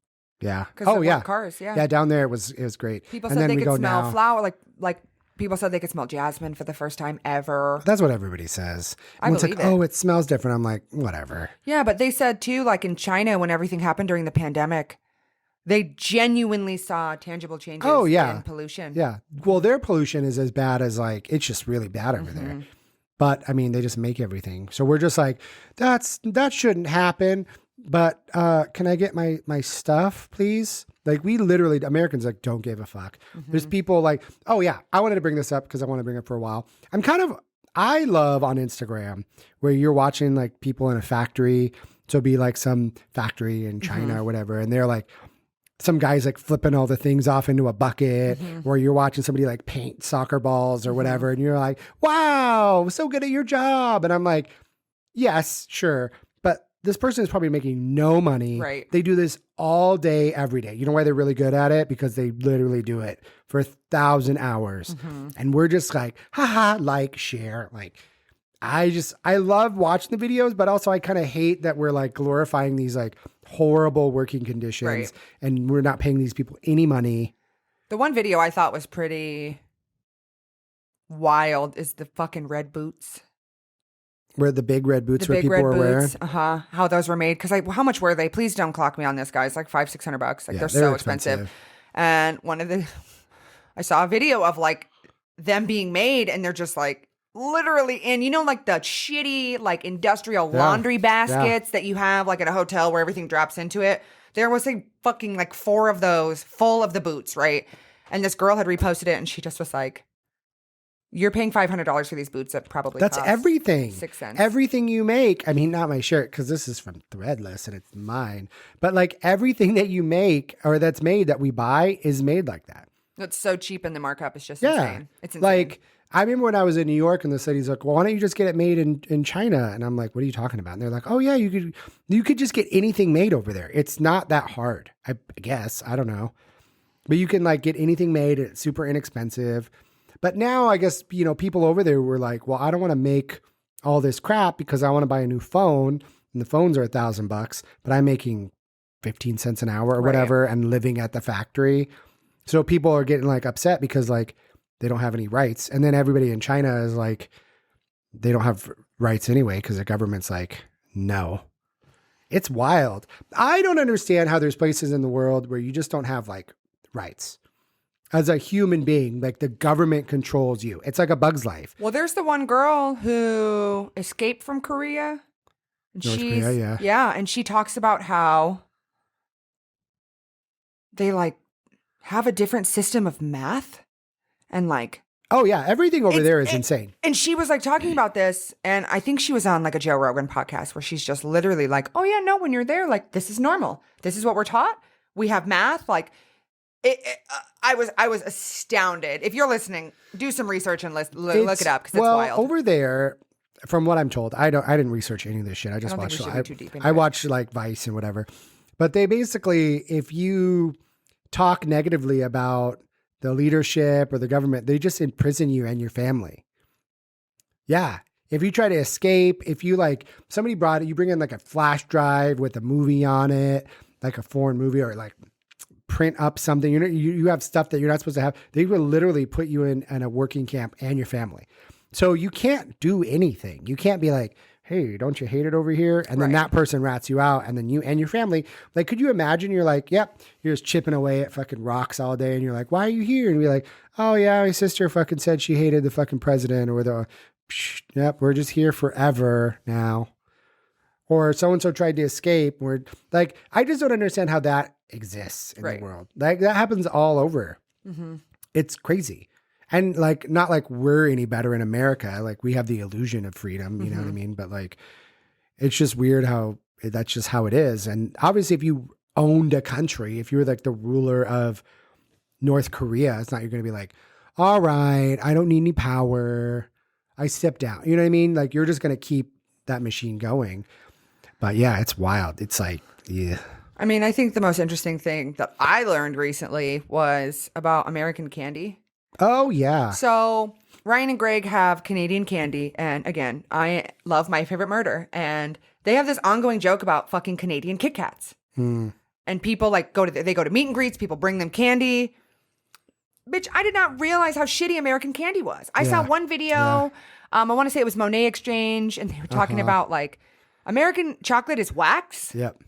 Yeah. Oh yeah. Cars. Yeah. Yeah. Down there, it was great. People said they could smell flower. Like people said they could smell jasmine for the first time ever. That's what everybody says. I believe like, oh, it smells different. I'm like, whatever. Yeah. But they said too, like in China, when everything happened during the pandemic, they genuinely saw tangible changes in pollution. Yeah. Well, their pollution is as bad as like, it's just really bad over there. But I mean, they just make everything. So we're just like, that shouldn't happen. But can I get my stuff, please? Like we literally, Americans like don't give a fuck. There's people like, oh yeah, I wanted to bring this up because I want to bring it for a while. I love on Instagram where you're watching like people in a factory. So it'd be like some factory in China or whatever. And they're like, some guy's like flipping all the things off into a bucket, or you're watching somebody like paint soccer balls or whatever. And you're like, wow, so good at your job. And I'm like, yes, sure. But this person is probably making no money. Right. They do this all day, every day. You know why they're really good at it? Because they literally do it for 1,000 hours. And we're just like, haha, like, share. Like, I love watching the videos, but also I kind of hate that we're like glorifying these like horrible working conditions and we're not paying these people any money. The one video I thought was pretty wild is the fucking red boots. Where the big red boots where people were wearing. How those were made. Because how much were they? Please don't clock me on this, guys. Like $500-$600. Like they're so expensive. And I saw a video of like them being made and they're just like, literally in, you know, like the shitty, like industrial laundry baskets that you have like at a hotel where everything drops into it. There was a fucking like 4 of those full of the boots, right? And this girl had reposted it and she just was like, you're paying $500 for these boots that probably That's cost everything. 6 cents. Everything you make. I mean, not my shirt because this is from Threadless and it's mine. But like everything that you make or that's made that we buy is made like that. It's so cheap and the markup is just insane. It's insane. Like, I remember when I was in New York and the city's like, well, why don't you just get it made in China? And I'm like, what are you talking about? And they're like, oh yeah, you could just get anything made over there. It's not that hard. I guess. I don't know. But you can like get anything made. It's super inexpensive. But now I guess, you know, people over there were like, well, I don't want to make all this crap because I want to buy a new phone and the phones are $1,000, but I'm making 15 cents an hour or whatever and living at the factory. So people are getting like upset because like, they don't have any rights. And then everybody in China is like, they don't have rights anyway because the government's like, no. It's wild. I don't understand how there's places in the world where you just don't have like rights. As a human being, like the government controls you. It's like a Bug's Life. Well, there's the one girl who escaped from Korea. North Korea, yeah. Yeah, and she talks about how they like have a different system of math. And like, oh yeah, everything over there is insane. And she was like talking about this, and I think she was on like a Joe Rogan podcast where she's just literally like, oh yeah, no, when you're there, like this is normal. This is what we're taught. We have math. Like, I was astounded. If you're listening, do some research and look it up because it's wild. Over there, from what I'm told, I didn't research any of this shit. I just don't think watched. we should be too deep into I it. watched like Vice and whatever. But they basically, if you talk negatively about the leadership or the government, they just imprison you and your family. Yeah. If you try to escape, if you like somebody brought it, you bring in like a flash drive with a movie on it, like a foreign movie, or like print up something. You have stuff that you're not supposed to have. They will literally put you in a working camp and your family. So you can't do anything. You can't be like, hey, don't you hate it over here? And then that person rats you out. And then you and your family, like, could you imagine you're like, yep, you're just chipping away at fucking rocks all day. And you're like, why are you here? And you're like, oh yeah, my sister fucking said she hated the fucking president, or yep, we're just here forever now. Or so-and-so tried to escape. We're like, I just don't understand how that exists in the world. Like that happens all over. Mm-hmm. It's crazy. And like, not like we're any better in America. Like we have the illusion of freedom, you know what I mean? But like, it's just weird how that's just how it is. And obviously if you owned a country, if you were like the ruler of North Korea, it's not, you're going to be like, all right, I don't need any power. I step down. You know what I mean? Like you're just going to keep that machine going. But yeah, it's wild. It's like, yeah. I mean, I think the most interesting thing that I learned recently was about American candy. Oh, yeah. So Ryan and Greg have Canadian candy. And again, I love My Favorite Murder. And they have this ongoing joke about fucking Canadian Kit Kats. And people like they go to meet and greets. People bring them candy. Bitch, I did not realize how shitty American candy was. I saw one video. Yeah. I want to say it was Monet Exchange. And they were talking about like American chocolate is wax. Yep.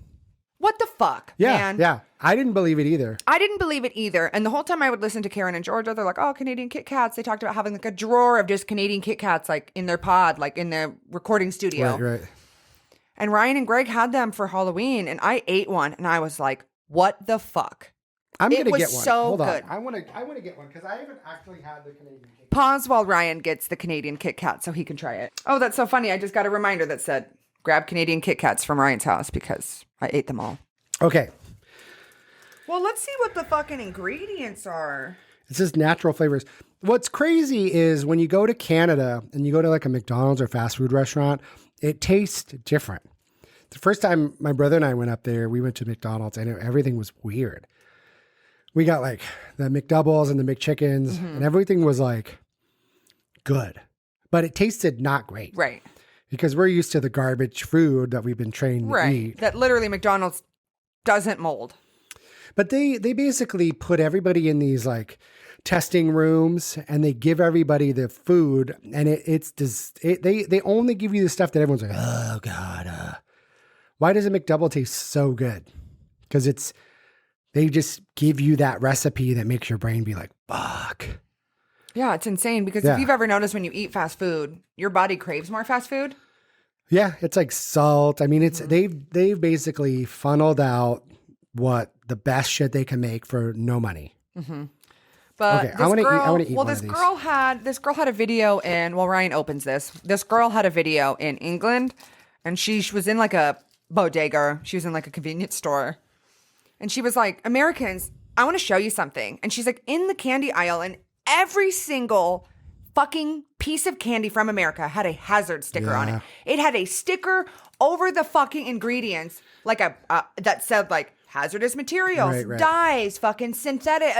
What the fuck, man? Yeah. I didn't believe it either. I didn't believe it either. And the whole time I would listen to Karen and Georgia, they're like, oh, Canadian Kit Kats. They talked about having like a drawer of just Canadian Kit Kats, like in their pod, like in the recording studio. Right. And Ryan and Greg had them for Halloween, and I ate one, and I was like, what the fuck? I'm going to get one. So Hold good. on. I want to get one because I haven't actually had the Canadian Kit Kat. Pause while Ryan gets the Canadian Kit Kat so he can try it. Oh, that's so funny. I just got a reminder that said, grab Canadian Kit Kats from Ryan's house because I ate them all. Okay. Well, let's see what the fucking ingredients are. It says natural flavors. What's crazy is when you go to Canada and you go to like a McDonald's or fast food restaurant, it tastes different. The first time my brother and I went up there, we went to McDonald's and everything was weird. We got like the McDoubles and the McChickens and everything was like good, but it tasted not great. Right. Because we're used to the garbage food that we've been trained to eat. That literally McDonald's doesn't mold. But they basically put everybody in these like testing rooms and they give everybody the food and they only give you the stuff that everyone's like, oh God. Why does a McDouble taste so good? Because they just give you that recipe that makes your brain be like, fuck. Yeah, it's insane because if you've ever noticed when you eat fast food, your body craves more fast food. Yeah, it's like salt. I mean, it's they've basically funneled out what the best shit they can make for no money. Mm-hmm. But okay, I want to eat. Well, this girl had a video in. Well, Ryan opens this. This girl had a video in England, and she was in like a bodega. She was in like a convenience store, and she was like, "Americans, I want to show you something." And she's like in the candy aisle, and every single fucking piece of candy from America had a hazard sticker on it. It had a sticker over the fucking ingredients, like that said like hazardous materials, dyes, fucking synthetic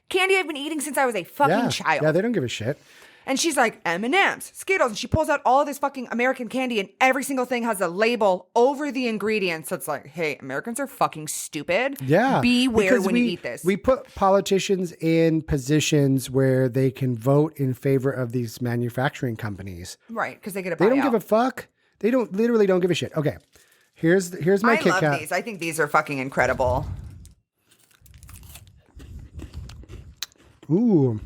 candy I've been eating since I was a fucking child. Yeah, they don't give a shit. And she's like, M&M's, Skittles, and she pulls out all this fucking American candy, and every single thing has a label over the ingredients. So it's like, hey, Americans are fucking stupid. Yeah. Beware when you eat this. We put politicians in positions where they can vote in favor of these manufacturing companies. Right, because they get a buyout. They don't give a fuck. They literally don't give a shit. Okay, here's my Kit Kat. I love these. I think these are fucking incredible. Ooh.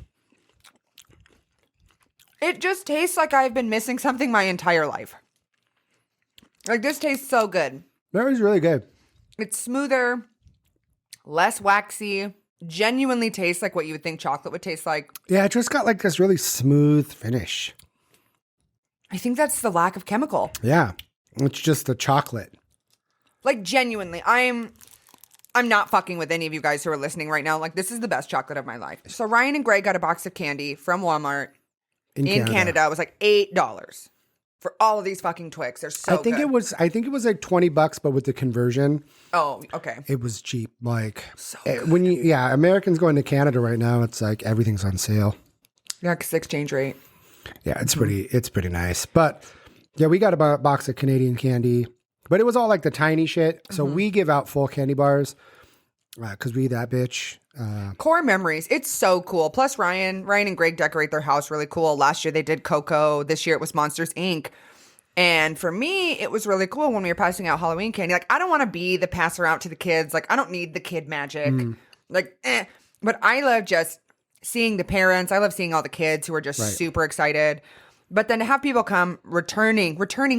It just tastes like I've been missing something my entire life. Like, this tastes so good. That was really good. It's smoother, less waxy, genuinely tastes like what you would think chocolate would taste like. Yeah, it just got like this really smooth finish. I think that's the lack of chemical. Yeah, it's just the chocolate. Like, genuinely, I'm not fucking with any of you guys who are listening right now. Like, this is the best chocolate of my life. So Ryan and Greg got a box of candy from Walmart in Canada. It was like $8 for all of these fucking Twix. They're so I think good. it was like $20, but with the conversion, Oh, okay. it was cheap. Like So when Americans going to Canada right now, it's like everything's on sale. Yeah, 'cause the exchange rate. Yeah, it's pretty nice. But yeah, we got a box of Canadian candy, but it was all like the tiny shit. So we give out full candy bars because we eat that bitch. Core memories. It's so cool. Plus, Ryan and Greg decorate their house really cool. Last year they did Coco. This year it was Monsters Inc. And for me, it was really cool when we were passing out Halloween candy. Like, I don't want to be the passer out to the kids. Like, I don't need the kid magic. Like, But I love just seeing the parents. I love seeing all the kids who are just super excited. But then to have people come, returning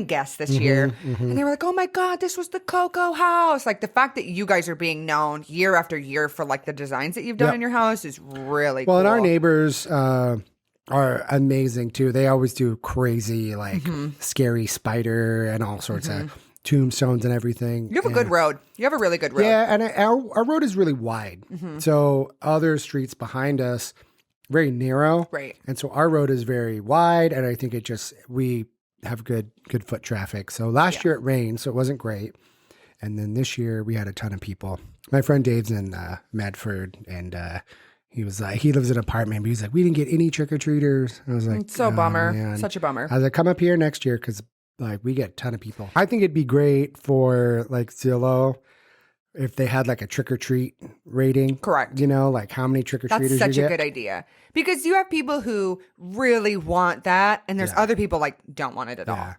guests this year, and they were like, oh my God, this was the Coco house. Like, the fact that you guys are being known year after year for like the designs that you've done in your house is really cool. Well, and our neighbors are amazing too. They always do crazy, like scary spider and all sorts of tombstones and everything. You have a good road. You have a really good road. Yeah, and our road is really wide. So other streets behind us, very narrow. Right. And so our road is very wide, and I think we have good foot traffic. So last year it rained, so it wasn't great. And then this year we had a ton of people. My friend Dave's in Medford, and he was like, he lives in an apartment, but he's like, we didn't get any trick-or-treaters. I was like, It's so oh, bummer. man. Such a bummer. I was like, come up here next year because like we get a ton of people. I think it'd be great for like Zillow if they had like a trick-or-treat rating. Correct. You know, like how many trick-or-treaters you get. That's such a good idea. Because you have people who really want that, and there's other people like don't want it at all.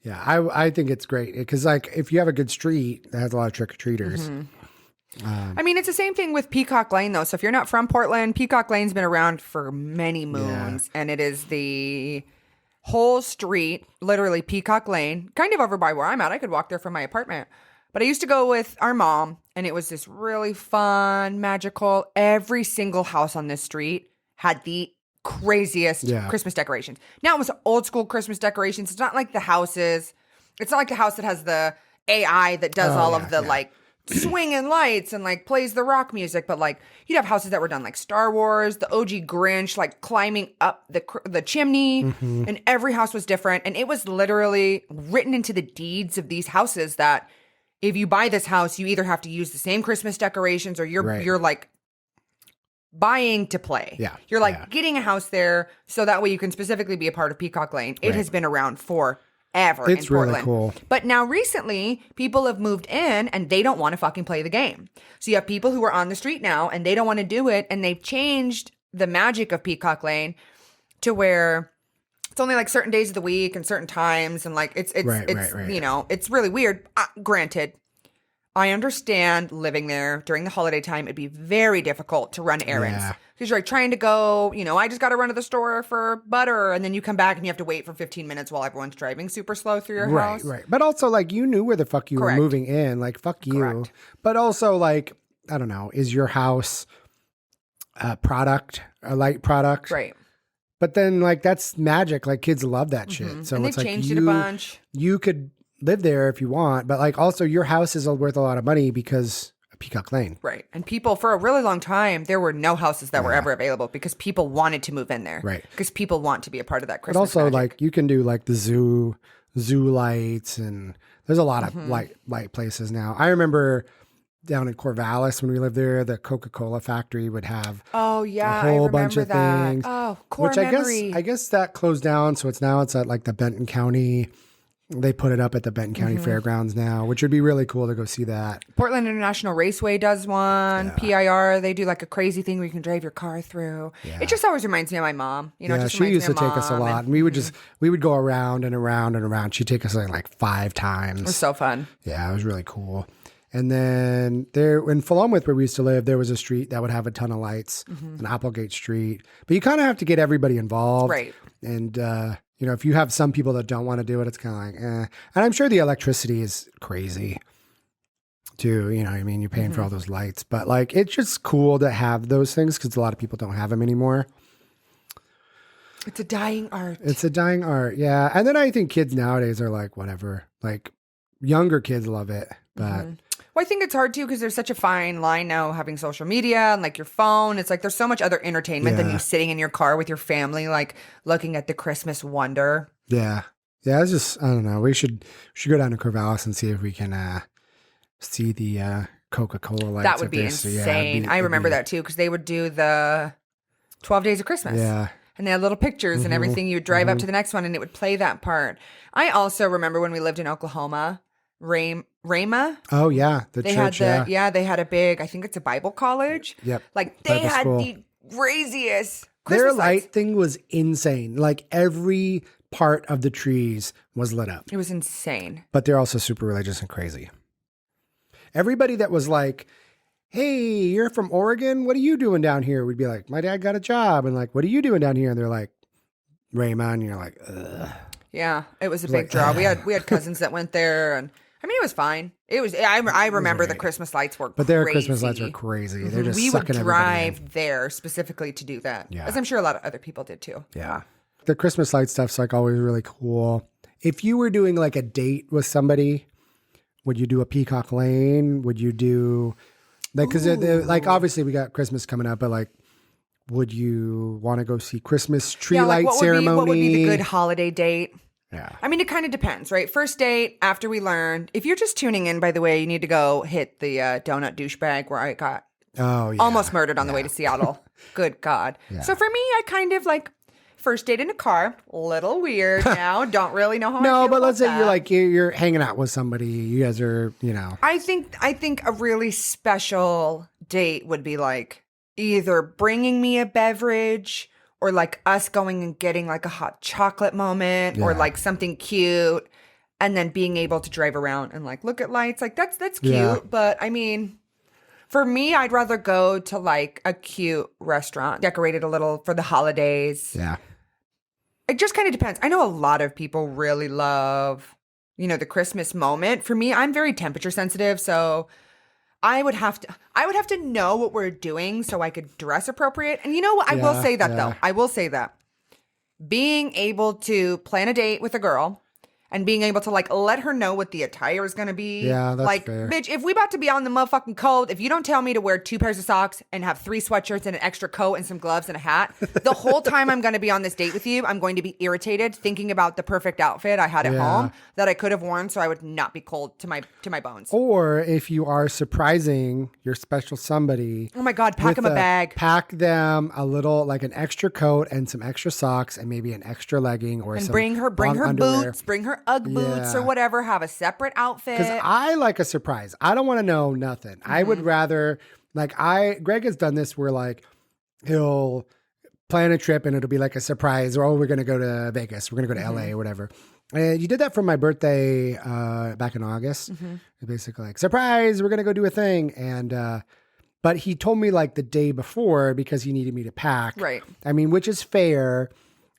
Yeah, I think it's great because like if you have a good street that has a lot of trick-or-treaters. I mean, it's the same thing with Peacock Lane, though. So if you're not from Portland, Peacock Lane's been around for many moons, and it is the whole street, literally Peacock Lane, kind of over by where I'm at. I could walk there from my apartment. But I used to go with our mom, and it was this really fun, magical. Every single house on this street had the craziest Christmas decorations. Now it was old school Christmas decorations. It's not like the houses. It's not like the house that has the AI that does all of the like swinging lights and like plays the rock music. But like you'd have houses that were done like Star Wars, the OG Grinch, like climbing up the chimney, and every house was different. And it was literally written into the deeds of these houses that if you buy this house, you either have to use the same Christmas decorations or you're like buying to play. Yeah. You're like getting a house there so that way you can specifically be a part of Peacock Lane. It has been around forever in Portland. Really cool. But now recently, people have moved in and they don't want to fucking play the game. So you have people who are on the street now and they don't want to do it, and they've changed the magic of Peacock Lane to where it's only like certain days of the week and certain times, and like it's you know, it's really weird. Granted, I understand living there during the holiday time, it'd be very difficult to run errands. Because you're like trying to go, you know, I just got to run to the store for butter. And then you come back and you have to wait for 15 minutes while everyone's driving super slow through your house. Right. But also, like, you knew where the fuck you were moving in. Like, fuck you. Correct. But also, like, I don't know, is your house a light product? Right. But then, like, that's magic. Like, kids love that shit. So and it's they've like changed it a bunch. You could live there if you want. But, like, also, your house is worth a lot of money because Peacock Lane. Right. And people, for a really long time, there were no houses that were ever available because people wanted to move in there. Right. Because people want to be a part of that Christmas But also, magic. like, you can do, like, the zoo lights, and there's a lot of light places now. I remember down in Corvallis when we lived there, the Coca-Cola factory would have oh yeah, a whole I remember bunch of that. things. Oh, core which memory. I guess that closed down. So it's at like the Benton County. They put it up at the Benton County Fairgrounds now, which would be really cool to go see that. Portland International Raceway does one. PIR, they do like a crazy thing where you can drive your car through. Yeah. It just always reminds me of my mom. You know, it just she reminds used me to of take us a Mom, lot, and we would go around and around and around. She'd take us like 5 times. It was so fun. Yeah, it was really cool. And then there in Philomath, where we used to live, there was a street that would have a ton of lights, an Applegate Street. But you kind of have to get everybody involved. Right. And, you know, if you have some people that don't want to do it, it's kind of like, eh. And I'm sure the electricity is crazy too. You know what I mean? You're paying for all those lights. But, like, it's just cool to have those things because a lot of people don't have them anymore. It's a dying art. It's a dying art, yeah. And then I think kids nowadays are like, whatever. Like, younger kids love it, but... Well, I think it's hard too because there's such a fine line now having social media and like your phone. It's like there's so much other entertainment than Yeah. you sitting in your car with your family, like looking at the Christmas wonder. Yeah. Yeah, it's just, I don't know. We should go down to Corvallis and see if we can see the Coca-Cola lights. That would up be there. So, yeah, insane. I remember that too because they would do the 12 Days of Christmas. Yeah. And they had little pictures and everything. You would drive up to the next one and it would play that part. I also remember when we lived in Oklahoma, Rhema. Oh, yeah. The They church, had they had a big, I think it's a Bible college. Yep. Like they Bible had school. the craziest Their Christmas light lights. thing was insane. Like every part of the trees was lit up. It was insane. But they're also super religious and crazy. Everybody that was like, hey, you're from Oregon? What are you doing down here? We'd be like, my dad got a job. And like, what are you doing down here? And they're like, Raymond. And you're like, ugh. Yeah, it was a It's big like, draw. We had cousins that went there, and I mean, it was fine. It was. I remember the great. Christmas lights were, But their crazy. Christmas lights are crazy. They're just We would sucking everybody in. drive there specifically to do that. Yeah. As I'm sure a lot of other people did too. Yeah. The Christmas light stuff's like always really cool. If you were doing like a date with somebody, would you do a Peacock Lane? Would you do like, cause like obviously we got Christmas coming up, but like, would you want to go see Christmas tree light ceremony? What would be the good holiday date? Yeah. I mean, it kind of depends, right? First date, after we learned. If you're just tuning in, by the way, you need to go hit the donut douchebag where I got Oh yeah. almost murdered on the way to Seattle. Good God. Yeah. So for me, I kind of like first date in a car. Little weird now. Don't really know how I No, feel but about let's say that. you're hanging out with somebody. You guys are, I think a really special date would be like either bringing me a beverage or like us going and getting like a hot chocolate moment or Yeah. like something cute and then being able to drive around and like look at lights. Like that's cute. Yeah. But I mean, for me, I'd rather go to like a cute restaurant, decorated a little for the holidays. yeah. It just kind of depends. I know a lot of people really love, the Christmas moment. For me, I'm very temperature sensitive, so I would have to know what we're doing so I could dress appropriate. And you know what? I will Yeah, say that yeah. though. I will say that. Being able to plan a date with a girl and being able to like let her know what the attire is going to be. Yeah, that's like, fair. bitch, if we about to be out in the motherfucking cold, if you don't tell me to wear 2 pairs of socks and have 3 sweatshirts and an extra coat and some gloves and a hat, the whole time I'm going to be on this date with you, I'm going to be irritated thinking about the perfect outfit I had at Yeah. home that I could have worn so I would not be cold to my bones. Or if you are surprising your special somebody. Oh my God, pack with them a bag. Pack them a little, like an extra coat and some extra socks and maybe an extra legging or And some bring her long underwear. boots, bring her Ugg boots Yeah. or whatever. Have a separate outfit. Because I like a surprise. I don't want to know nothing. I Mm-hmm. would rather, Greg has done this where like he'll plan a trip and it'll be like a surprise or, oh, we're going to go to Vegas. We're going to go to Mm-hmm. LA or whatever. And you did that for my birthday back in August. Mm-hmm. Basically like, surprise, we're going to go do a thing. And, but he told me like the day before because he needed me to pack. Right. I mean, which is fair.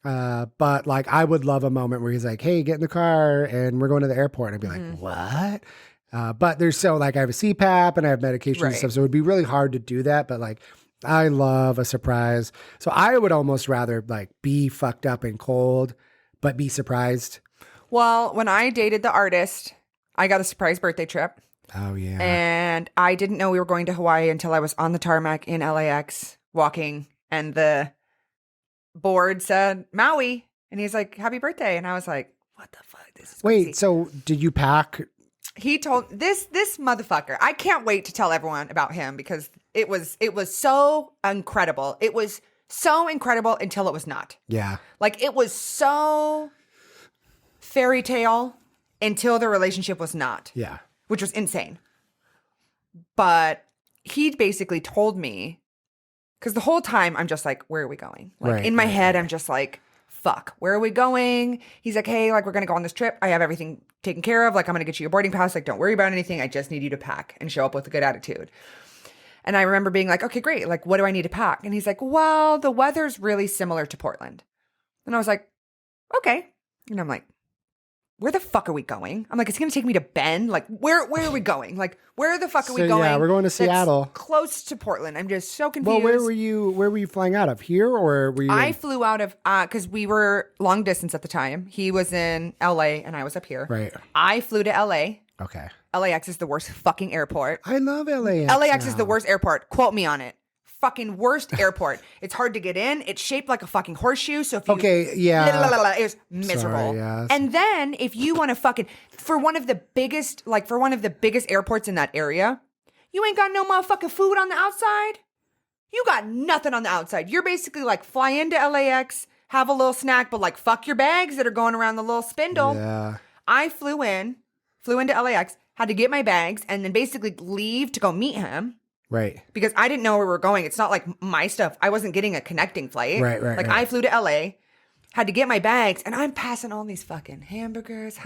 But like, I would love a moment where he's like, hey, get in the car and we're going to the airport. And I'd be like, what? But there's so like, I have a CPAP and I have medication and Right. stuff. So it would be really hard to do that. But like, I love a surprise. So I would almost rather like be fucked up and cold, but be surprised. Well, when I dated the artist, I got a surprise birthday trip. Oh yeah. And I didn't know we were going to Hawaii until I was on the tarmac in LAX walking. And the board said Maui. And he's like, happy birthday. And I was like, what the fuck? This is crazy. Wait, so did you pack? He told this motherfucker. I can't wait to tell everyone about him because it was so incredible. It was so incredible until it was not. Yeah. Like it was so fairy tale until the relationship was not, Yeah. which was insane. But he basically told me, because the whole time I'm just like, where are we going? Like Right, in my right, head, I'm just like, fuck, where are we going? He's like, hey, like we're going to go on this trip. I have everything taken care of. Like I'm going to get you a boarding pass. Like don't worry about anything. I just need you to pack and show up with a good attitude. And I remember being like, okay, great. Like what do I need to pack? And he's like, well, the weather's really similar to Portland. And I was like, okay. And I'm like, where the fuck are we going? I'm like, it's going to take me to Bend. Like, where are we going? Like, where the fuck are we So, going? yeah, we're going to that's Seattle. close to Portland. I'm just so confused. Well, where were you flying out of? Here or were you? I flew out of, because we were long distance at the time. He was in LA and I was up here. Right. I flew to LA Okay. LAX is the worst fucking airport. I love LAX. LAX is now. the worst airport. Quote me on it. Fucking worst airport. It's hard to get in. It's shaped like a fucking horseshoe. So if you Okay, yeah. it was miserable. Sorry, yeah. And then if you want to fucking for one of the biggest airports in that area, you ain't got no motherfucking food on the outside. You got nothing on the outside. You're basically like fly into LAX, have a little snack, but like fuck your bags that are going around the little spindle. Yeah. I flew into LAX, had to get my bags, and then basically leave to go meet him. Right. Because I didn't know where we were going. It's not like my stuff. I wasn't getting a connecting flight. Right. Like I flew to LA, had to get my bags, and I'm passing all these fucking hamburgers,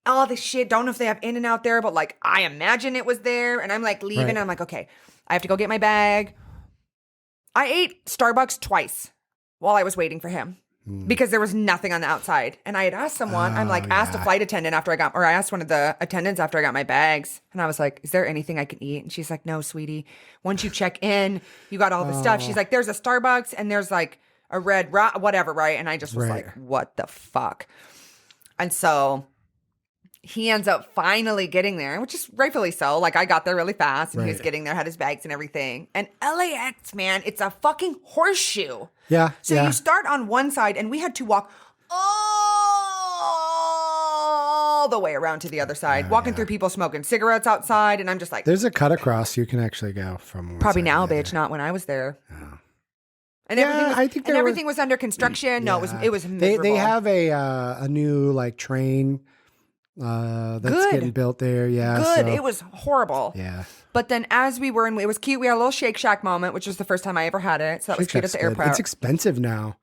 all this shit. Don't know if they have In-N-Out there, but like I imagine it was there. And I'm like leaving. Right. And I'm like, okay, I have to go get my bag. I ate Starbucks twice while I was waiting for him. Because there was nothing on the outside. And I had asked someone, asked a flight attendant I asked one of the attendants after I got my bags. And I was like, is there anything I can eat? And she's like, no, sweetie. Once you check in, you got all the stuff. She's like, there's a Starbucks and there's like a red, whatever, right? And I just was like, what the fuck? And so he ends up finally getting there, which is rightfully so. Like I got there really fast and he was getting there, had his bags and everything. And LAX, man, it's a fucking horseshoe. Yeah. So you start on one side and we had to walk all the way around to the other side, walking through people smoking cigarettes outside. And I'm just like, There's a cut across you can actually go from one probably side now, to the bitch, other. not when I was there. Oh. And everything was under construction. No, it was miserable. They have a new like train that's getting built there. Yeah. Good. So, It was horrible. yeah. But then as we were in, it was cute. We had a little Shake Shack moment, which was the first time I ever had it. So that was cute at the airport. It's expensive now.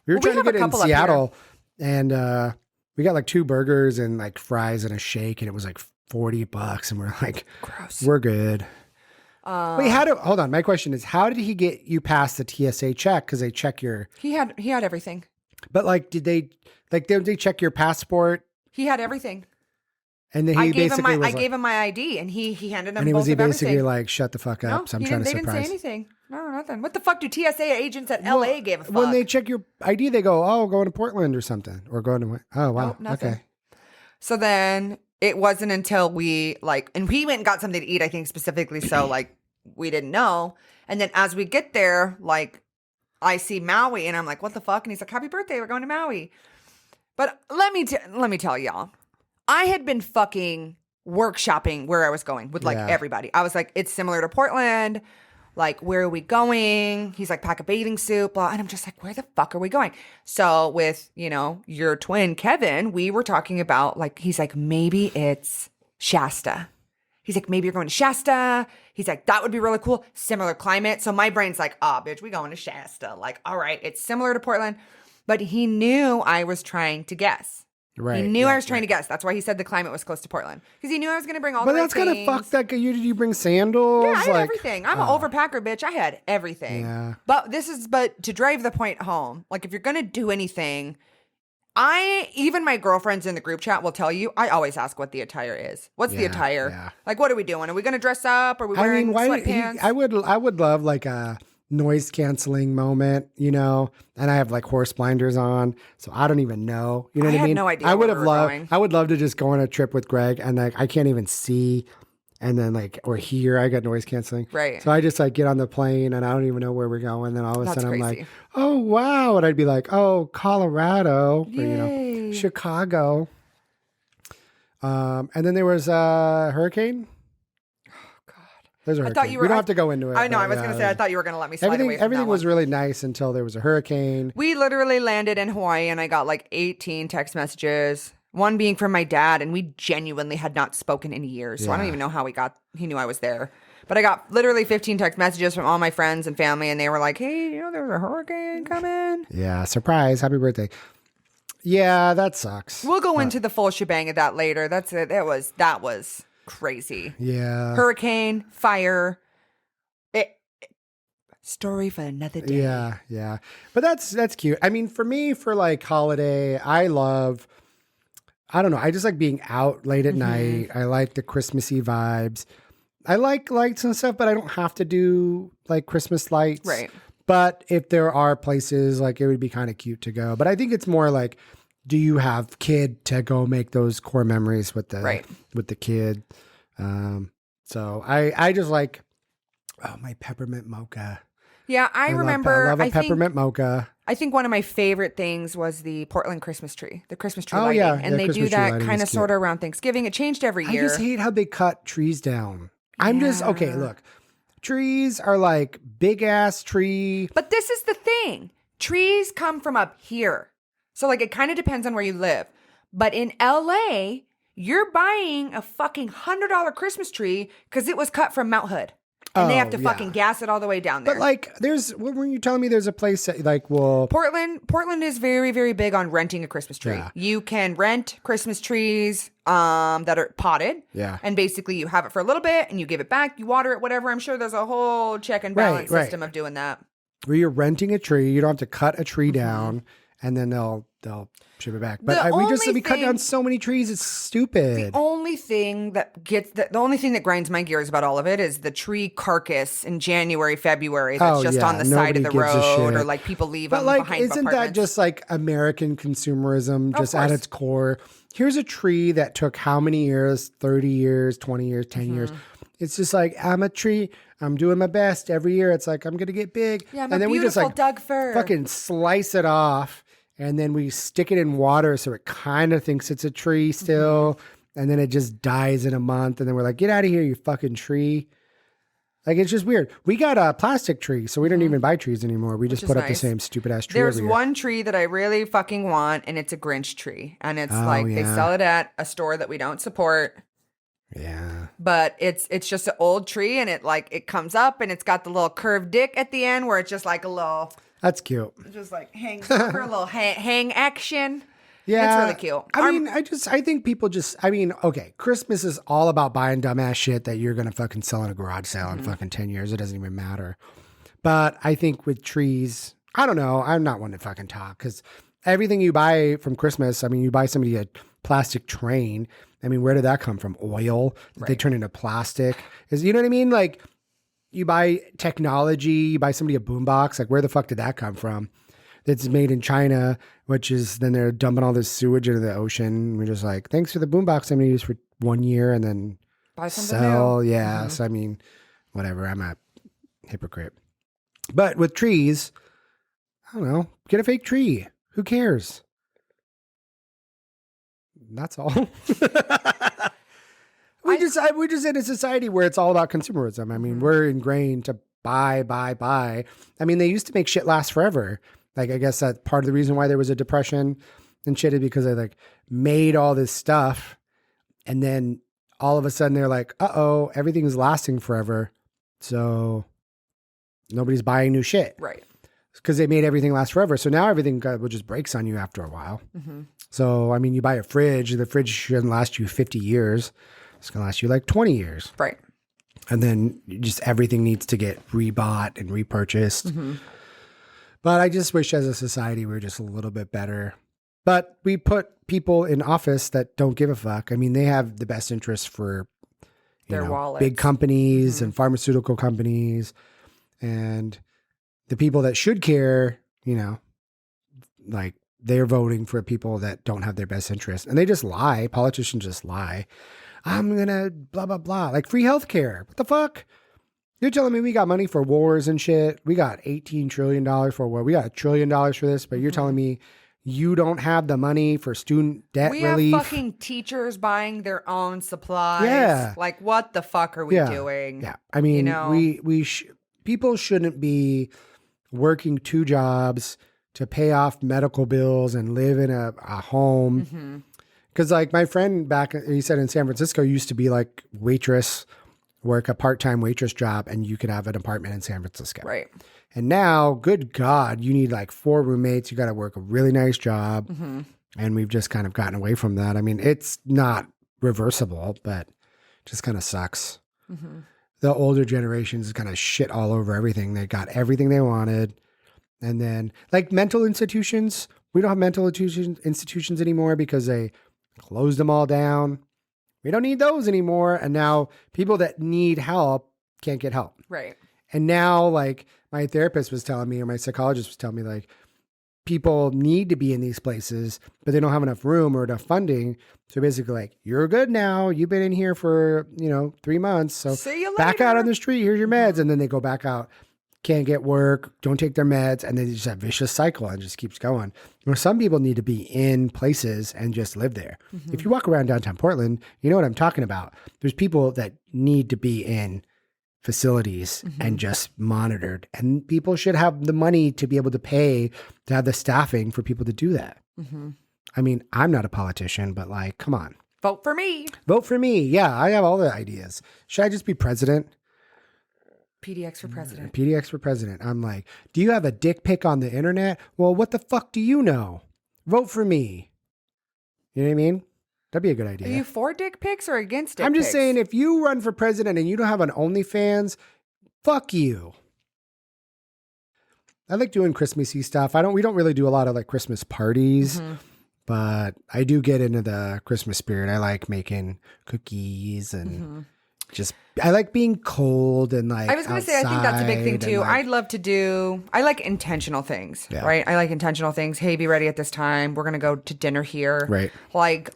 We were Well, we trying to have a get it in couple up Seattle and we got like 2 burgers and like fries and a shake and it was like $40 and we're like, Gross. we're good. Wait, hold on. My question is, how did he get you past the TSA check? Because they check your. He had everything. But like, did they check your passport? He had everything. And then I gave him my ID, and he handed him. And was both he of basically everything. like, shut the fuck up? No, So I'm trying to they surprise. didn't say anything. No, nothing. What the fuck do TSA agents at LA give a fuck? When they check your ID, they go, "Oh, going to Portland or something, or going to oh wow, Nope, nothing. okay." So then it wasn't until we and we went and got something to eat. I think specifically, so like we didn't know. And then as we get there, like I see Maui, and I'm like, "What the fuck?" And he's like, "Happy birthday! We're going to Maui." But let me tell y'all, I had been fucking workshopping where I was going with like everybody. I was like, it's similar to Portland. Like, where are we going? He's like, pack a bathing suit, blah. And I'm just like, where the fuck are we going? So with, your twin, Kevin, we were talking about like, he's like, maybe it's Shasta. He's like, maybe you're going to Shasta. He's like, that would be really cool. Similar climate. So my brain's like, bitch, we going to Shasta. Like, all right, it's similar to Portland. But he knew I was trying to guess. Right. He knew I was trying to guess. That's why he said the climate was close to Portland. Because he knew I was going to bring all the right But that's kind of things. fucked. That did you bring sandals? Yeah, I had everything. I'm an overpacker, bitch. I had everything. Yeah. But to drive the point home, like if you're going to do anything, even my girlfriends in the group chat will tell you, I always ask what the attire is. What's the attire? Yeah. Like, what are we doing? Are we going to dress up? Are we wearing sweatpants? I would love like a noise canceling moment, and I have like horse blinders on, so I don't even know. You know what I mean? had no idea I would where have we were loved. going. I would love to just go on a trip with Greg, and like I can't even see, and then like or hear. I got noise canceling, Right. So I just like get on the plane, and I don't even know where we're going. Then all of a That's sudden I'm crazy. like, oh wow, and I'd be like, oh Colorado, or, Yay. Chicago. And then there was a hurricane. There's a hurricane. thought you were- we don't have to go into it. I know. but I was going to say, I thought you were going to let me slide away from everything that was one. really nice until there was a hurricane. We literally landed in Hawaii and I got like 18 text messages, one being from my dad, and we genuinely had not spoken in years. So I don't Yeah. even know how he knew I was there. But I got literally 15 text messages from all my friends and family, and they were like, hey, there's a hurricane coming. Yeah, surprise. Happy birthday. Yeah, that sucks. We'll go into the full shebang of that later. That's it. That was crazy. Yeah. Hurricane, fire. Story for another day. Yeah. But that's cute. I mean, for me, for like holiday, I don't know. I just like being out late at night. I like the Christmassy vibes. I like lights and stuff, but I don't have to do like Christmas lights. Right. But if there are places, like it would be kind of cute to go. But I think it's more like do you have kid to go make those core memories with the kid? So I just like, my peppermint mocha. Yeah, I remember. I love a peppermint mocha. I think one of my favorite things was the Portland Christmas tree, the Christmas tree lighting. Yeah, and they Christmas do tree that lighting kind is of cute. sort of around Thanksgiving. It changed every year. I just hate how they cut trees down. I'm just, okay, look, trees are like big ass tree. But this is the thing. Trees come from up here. So like it kind of depends on where you live. But in LA, you're buying a fucking $100 Christmas tree because it was cut from Mount Hood. And they have to fucking gas it all the way down there. But like, what were you telling me? There's a place that like, well, Portland is very, very big on renting a Christmas tree. Yeah. You can rent Christmas trees that are potted. Yeah. And basically you have it for a little bit and you give it back, you water it, whatever. I'm sure there's a whole check and balance system of doing that. where you're renting a tree, you don't have to cut a tree down, and then they'll ship it back. But we cut down so many trees, it's stupid. The only thing that grinds my gears about all of it is the tree carcass in January, February that's just on the side of the road, or like people leave them behind apartments. Isn't that just like American consumerism, just at its core? Here's a tree that took how many years? 30 years, 20 years, 10 years. It's just like, I'm a tree. I'm doing my best every year. It's like, I'm going to get big. Yeah, and then we just like Doug fir. fucking slice it off. And then we stick it in water so it kind of thinks it's a tree still. And then it just dies in a month. And then we're like, get out of here, you fucking tree. Like, it's just weird. We got a plastic tree, so we don't even buy trees anymore. We just put up the same stupid ass tree. There's one tree that I really fucking want, and it's a Grinch tree. And it's they sell it at a store that we don't support. Yeah. But it's just an old tree, and it comes up, and it's got the little curved dick at the end where it's just like a little... That's cute. Just like hangs over, a little hang action. Yeah. It's really cute. I think people okay, Christmas is all about buying dumbass shit that you're going to fucking sell in a garage sale in fucking 10 years. It doesn't even matter. But I think with trees, I don't know. I'm not one to fucking talk because everything you buy from Christmas, you buy somebody a plastic train. Where did that come from? Oil? Did they turn into plastic? You know what I mean? Like, you buy technology, you buy somebody a boombox. Like, where the fuck did that come from? It's made in China, which is then they're dumping all this sewage into the ocean. We're just like, thanks for the boombox I'm going to use for 1 year and then buy something sell. new. Yeah. So, whatever. I'm a hypocrite. But with trees, I don't know. Get a fake tree. Who cares? That's all. We're just in a society where it's all about consumerism. We're ingrained to buy. They used to make shit last forever. Like, I guess that's part of the reason why there was a depression and shit is because they made all this stuff. And then all of a sudden they're like, uh-oh, everything is lasting forever. So nobody's buying new shit. Right. Because they made everything last forever. So now everything just breaks on you after a while. So, you buy a fridge. The fridge shouldn't last you 50 years. It's going to last you like 20 years. Right. And then just everything needs to get rebought and repurchased. But I just wish as a society we were just a little bit better. But we put people in office that don't give a fuck. They have the best interests for their wallets. Big companies and pharmaceutical companies. And the people that should care, they're voting for people that don't have their best interests. And they just lie. Politicians just lie. I'm going to blah, blah, blah. Like free healthcare. What the fuck? You're telling me we got money for wars and shit. We got $18 trillion for war. We got $1 trillion for this, but you're telling me you don't have the money for student debt relief. We have fucking teachers buying their own supplies. Yeah. Like, what the fuck are we doing? Yeah. People shouldn't be working 2 jobs to pay off medical bills and live in a home. Because my friend he said in San Francisco used to be like work a part-time waitress job and you could have an apartment in San Francisco. Right. And now, good God, you need 4 roommates. You got to work a really nice job. And we've just kind of gotten away from that. It's not reversible, but just kind of sucks. The older generations kind of shit all over everything. They got everything they wanted. And then mental institutions, we don't have mental institutions anymore because they closed them all down. We don't need those anymore. And now people that need help can't get help. Right. And now my therapist was telling me, or my psychologist was telling me people need to be in these places, but they don't have enough room or enough funding. So basically like, you're good now. You've been in here for, 3 months. So See you back out later. on the street. Here's your meds. And then they go back out, can't get work, don't take their meds. And then they just have a vicious cycle and it just keeps going. Some people need to be in places and just live there. If you walk around downtown Portland, you know what I'm talking about. There's people that need to be in facilities and just monitored, and people should have the money to be able to pay to have the staffing for people to do that. I mean, I'm not a politician, but like, come on, Vote for me. vote for me. Yeah, I have all the ideas. Should I just be president? pdX for president. pdX for president. I'm like, do you have a dick pic on the internet? Well, what the fuck do you know? Vote for me. You know what I mean? That'd be a good idea. Are you for dick pics or against dick I'm just pics? saying, if you run for president and you don't have an OnlyFans, fuck you. I like doing Christmassy stuff. We don't really do a lot of like Christmas parties, but I do get into the Christmas spirit. I like making cookies and I like being cold and like I was going to say, I think that's a big thing outside too. and, like, I like intentional things, Yeah. right? I like intentional things. Hey, be ready at this time. We're going to go to dinner here. Right. Like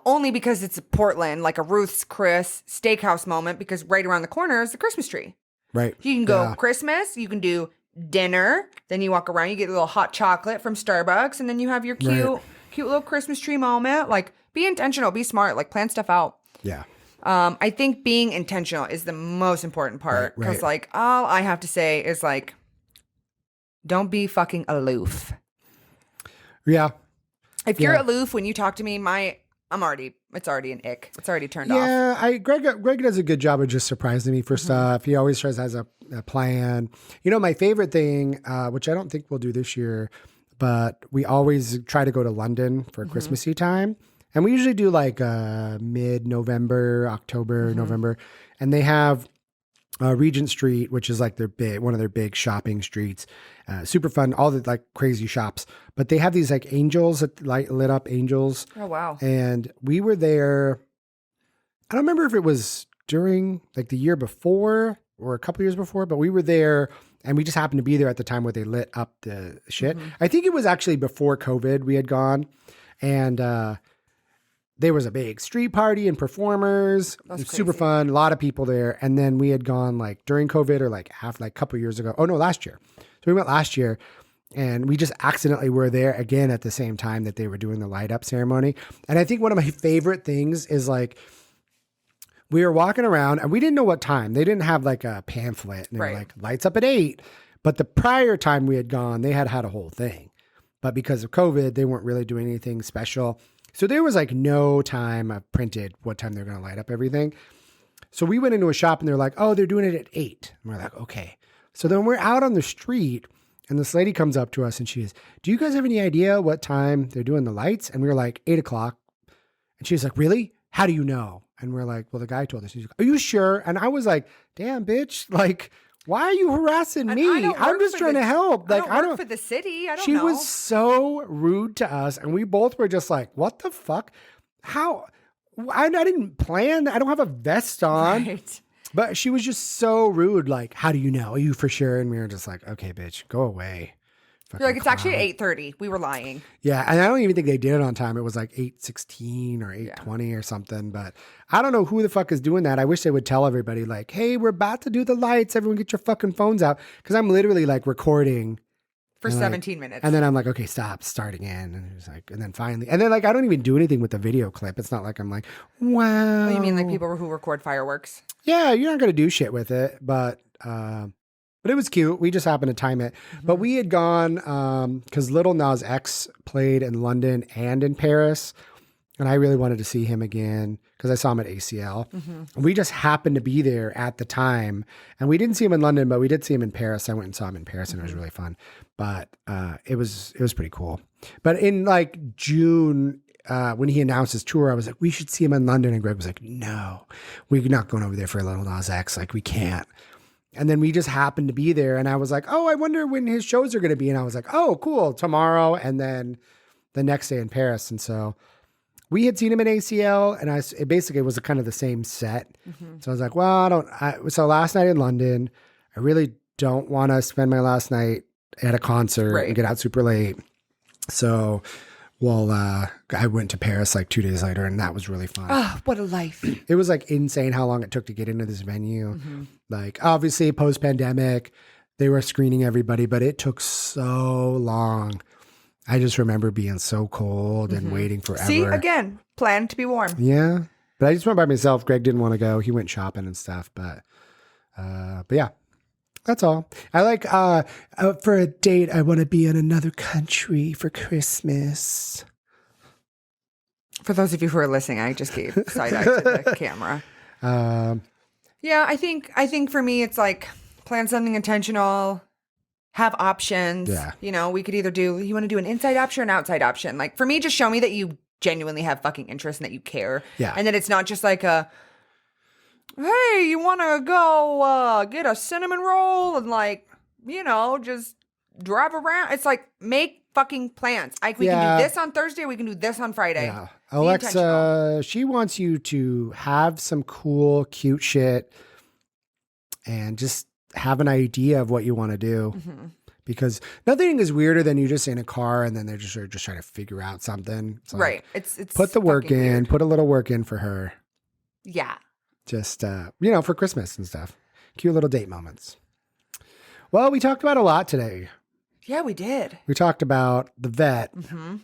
only because it's Portland, like a Ruth's Chris steakhouse moment, because right around the corner is the Christmas tree. Right. You can go Yeah. Christmas, you can do dinner, then you walk around, you get a little hot chocolate from Starbucks, and then you have your cute little Christmas tree moment. Like, be intentional, be smart, like plan stuff out. Yeah. I think being intentional is the most important part, because Right. like all I have to say is like, don't be fucking aloof. Yeah. If you're Yeah. aloof when you talk to me, it's already an ick. It's already turned off. Yeah, Greg does a good job of just surprising me for stuff. He always has a plan. My favorite thing, which I don't think we'll do this year, but we always try to go to London for Christmassy time. And we usually do like mid-November, October, November. And they have Regent Street, which is like one of their big shopping streets. Super fun, all the like crazy shops. But they have these like angels, lit up angels. Oh, wow. And we were there. I don't remember if it was during like the year before or a couple years before, but we were there and we just happened to be there at the time where they lit up the shit. I think it was actually before COVID we had gone. And there was a big street party and performers. It was super fun. A lot of people there. And then we had gone like during COVID or like a couple years ago. Oh no, last year. So we went last year and we just accidentally were there again at the same time that they were doing the light up ceremony. And I think one of my favorite things is like, we were walking around and we didn't know what time. They didn't have like a pamphlet and they were like lights up at 8. But the prior time we had gone, they had a whole thing. But because of COVID, they weren't really doing anything special. So there was like no time printed what time they're going to light up everything. So we went into a shop and they're like, oh, they're doing it at 8. And we're like, okay. So then we're out on the street and this lady comes up to us and she is, do you guys have any idea what time they're doing the lights? And we were like, 8 o'clock. And she's like, really? How do you know? And we're like, well, the guy told us. He's like, are you sure? And I was like, damn, bitch. Like, why are you harassing me? I'm just trying to help. Like, I don't work for the city. I don't she know. was so rude to us. And we both were just like, what the fuck? How? I didn't plan. I don't have a vest on. Right. But she was just so rude. Like, how do you know? Are you for sure? And we were just like, okay, bitch, go away. You're like, it's actually 8:30. We were lying. Yeah, and I don't even think they did it on time. It was like 8:16 or 8:20 or something. But I don't know who the fuck is doing that. I wish they would tell everybody like, hey, we're about to do the lights. Everyone get your fucking phones out. Because I'm literally like recording. For 17 minutes. And then I'm like, okay, start again. And it was like, and then finally, and then like, I don't even do anything with the video clip. It's not like I'm like, wow. Oh, you mean like people who record fireworks? Yeah, you're not going to do shit with it. But it was cute. We just happened to time it. But we had gone because Little Nas X played in London and in Paris. And I really wanted to see him again because I saw him at ACL. And we just happened to be there at the time. And we didn't see him in London, but we did see him in Paris. I went and saw him in Paris and it was really fun. But it was pretty cool. But in like June, when he announced his tour, I was like, we should see him in London. And Greg was like, no, we're not going over there for Little Nas X. Like, we can't. And then we just happened to be there. And I was like, oh, I wonder when his shows are going to be. And I was like, oh, cool, tomorrow. And then the next day in Paris. And so we had seen him in ACL. And it basically was kind of the same set. So I was like, well, so last night in London, I really don't want to spend my last night at a concert Right. and get out super late. So, well, I went to Paris like 2 days later, and that was really fun. Oh, what a life. It was like insane how long it took to get into this venue. Mm-hmm. Like, obviously, post pandemic, they were screening everybody, but it took so long. I just remember being so cold and waiting forever. See, again, plan to be warm. Yeah. But I just went by myself. Greg didn't want to go. He went shopping and stuff. But yeah, that's all. I like, for a date, I want to be in another country for Christmas. For those of you who are listening, I just gave side-eye to the camera. Yeah, I think for me, it's like plan something intentional, have options. Yeah. You know, we could either you want to do an inside option or an outside option. Like for me, just show me that you genuinely have fucking interest and that you care. Yeah. And that it's not just like hey, you want to go get a cinnamon roll and like, just drive around. It's like make fucking plans. Like we can do this on Thursday, we can do this on Friday. Yeah. Be Alexa, intentional. she wants you to have some cool, cute shit and just have an idea of what you want to do. Mm-hmm. Because nothing is weirder than you just in a car and then they're just trying to figure out something. It's like, Right. It's put the work fucking in, weird. put a little work in for her. Yeah. Just, for Christmas and stuff. Cute little date moments. Well, we talked about a lot today. Yeah, we did. We talked about the vet. Mm-hmm.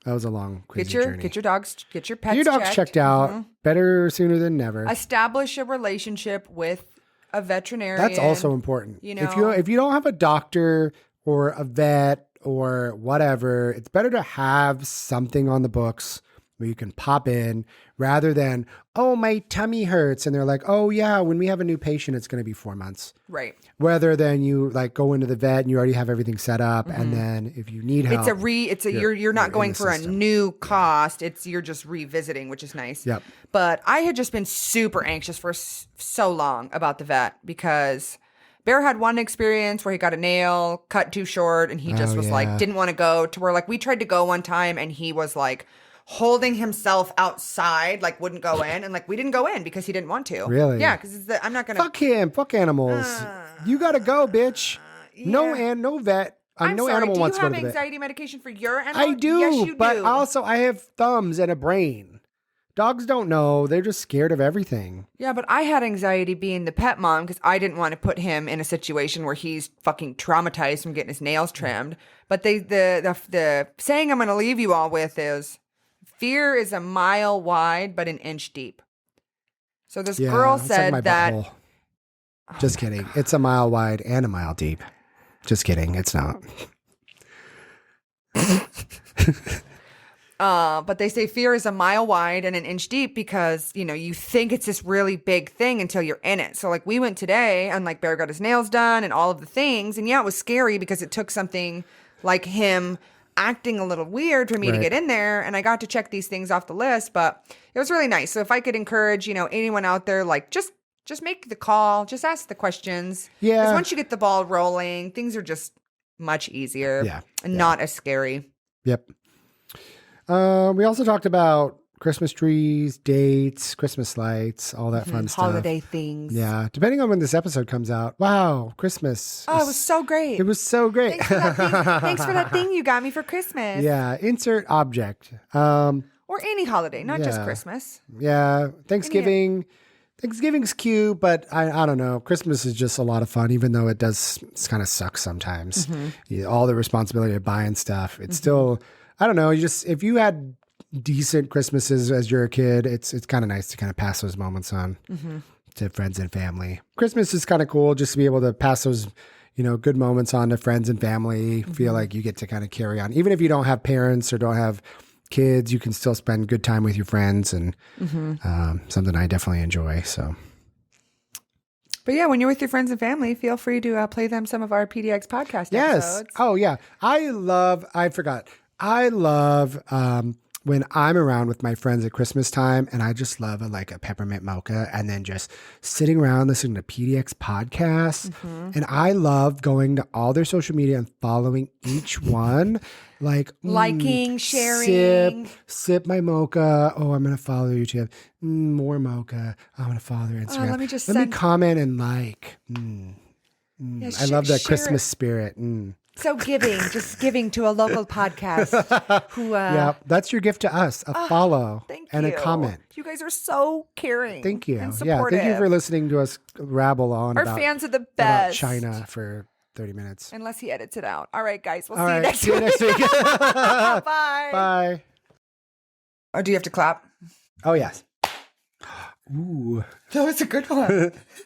That was a long, crazy Get journey. your dogs, get your pets Get your dogs checked out. Mm-hmm. Better sooner than never. Establish a relationship with a veterinarian. That's also important. You If know? you don't have a doctor or a vet or whatever, it's better to have something on the books where you can pop in rather than, oh, my tummy hurts. And they're like, oh yeah, when we have a new patient, it's going to be 4 months. Right. Rather than you like go into the vet and you already have everything set up. And then if you need help. You're not in going the for system. a new cost. You're just revisiting, which is nice. Yep. But I had just been super anxious for so long about the vet because Bear had one experience where he got a nail cut too short and he just was like, didn't want to go to where like we tried to go one time and he was like holding himself outside, like wouldn't go in. And like we didn't go in because he didn't want to. Really? Yeah, because I'm not going to. Fuck him. Fuck animals. You got to go, bitch. No vet. I'm no sorry, animal do wants you to go have to the vet. anxiety medication for your animal? I do, Yes, you but do. also I have thumbs and a brain. Dogs don't know. They're just scared of everything. Yeah, but I had anxiety being the pet mom because I didn't want to put him in a situation where he's fucking traumatized from getting his nails trimmed. But the saying I'm going to leave you all with is, fear is a mile wide but an inch deep. So this girl it's said like my that. butthole. Just kidding. It's a mile wide and a mile deep. Just kidding. It's not. But they say fear is a mile wide and an inch deep because, you think it's this really big thing until you're in it. So like we went today and like Bear got his nails done and all of the things. And yeah, it was scary because it took something like him acting a little weird for me to Right. get in there. And I got to check these things off the list, but it was really nice. So if I could encourage, anyone out there, like just make the call, just ask the questions. Yeah. Because once you get the ball rolling, things are just much easier. Yeah. And not as scary. Yep. We also talked about Christmas trees, dates, Christmas lights, all that fun stuff. Holiday things. Yeah. Depending on when this episode comes out. Wow. Christmas. Oh, it was so great. It was so great. Thanks for that thing. Thanks for that thing you got me for Christmas. Yeah. Insert object. Or any holiday, not just Yeah. Christmas. Yeah. Thanksgiving. Thanksgiving's cute, but I don't know. Christmas is just a lot of fun, even though it does kind of suck sometimes. All the responsibility of buying stuff. It's still, I don't know. If you had decent Christmases as you're a kid, it's kind of nice to kind of pass those moments on to friends and family. Christmas is kind of cool just to be able to pass those, good moments on to friends and family. Feel like you get to kind of carry on. Even if you don't have parents or don't have kids, you can still spend good time with your friends and something I definitely enjoy. So, But yeah, when you're with your friends and family, feel free to play them some of our PDX podcast yes. episodes. Oh yeah. I love when I'm around with my friends at Christmas time, and I just love a peppermint mocha and then just sitting around listening to PDX podcasts. And I love going to all their social media and following each one. Liking, sharing. Sip my mocha. Oh, I'm going to follow you too. More mocha. I'm going to follow your Instagram. let me just Let me comment and like. Yeah, I love that share Christmas it. spirit. So giving, just giving to a local podcast who Yeah, that's your gift to us, a follow thank and you. a comment. You guys are so caring. Thank you. And Yeah, supportive. thank you for listening to us rabble on Our about, fans are the about best. China for 30 minutes. Unless he edits it out. All right, guys. We'll All see you right, next see you week. next week. Bye. Bye. Oh, do you have to clap? Oh, yes. Ooh. That was a good one.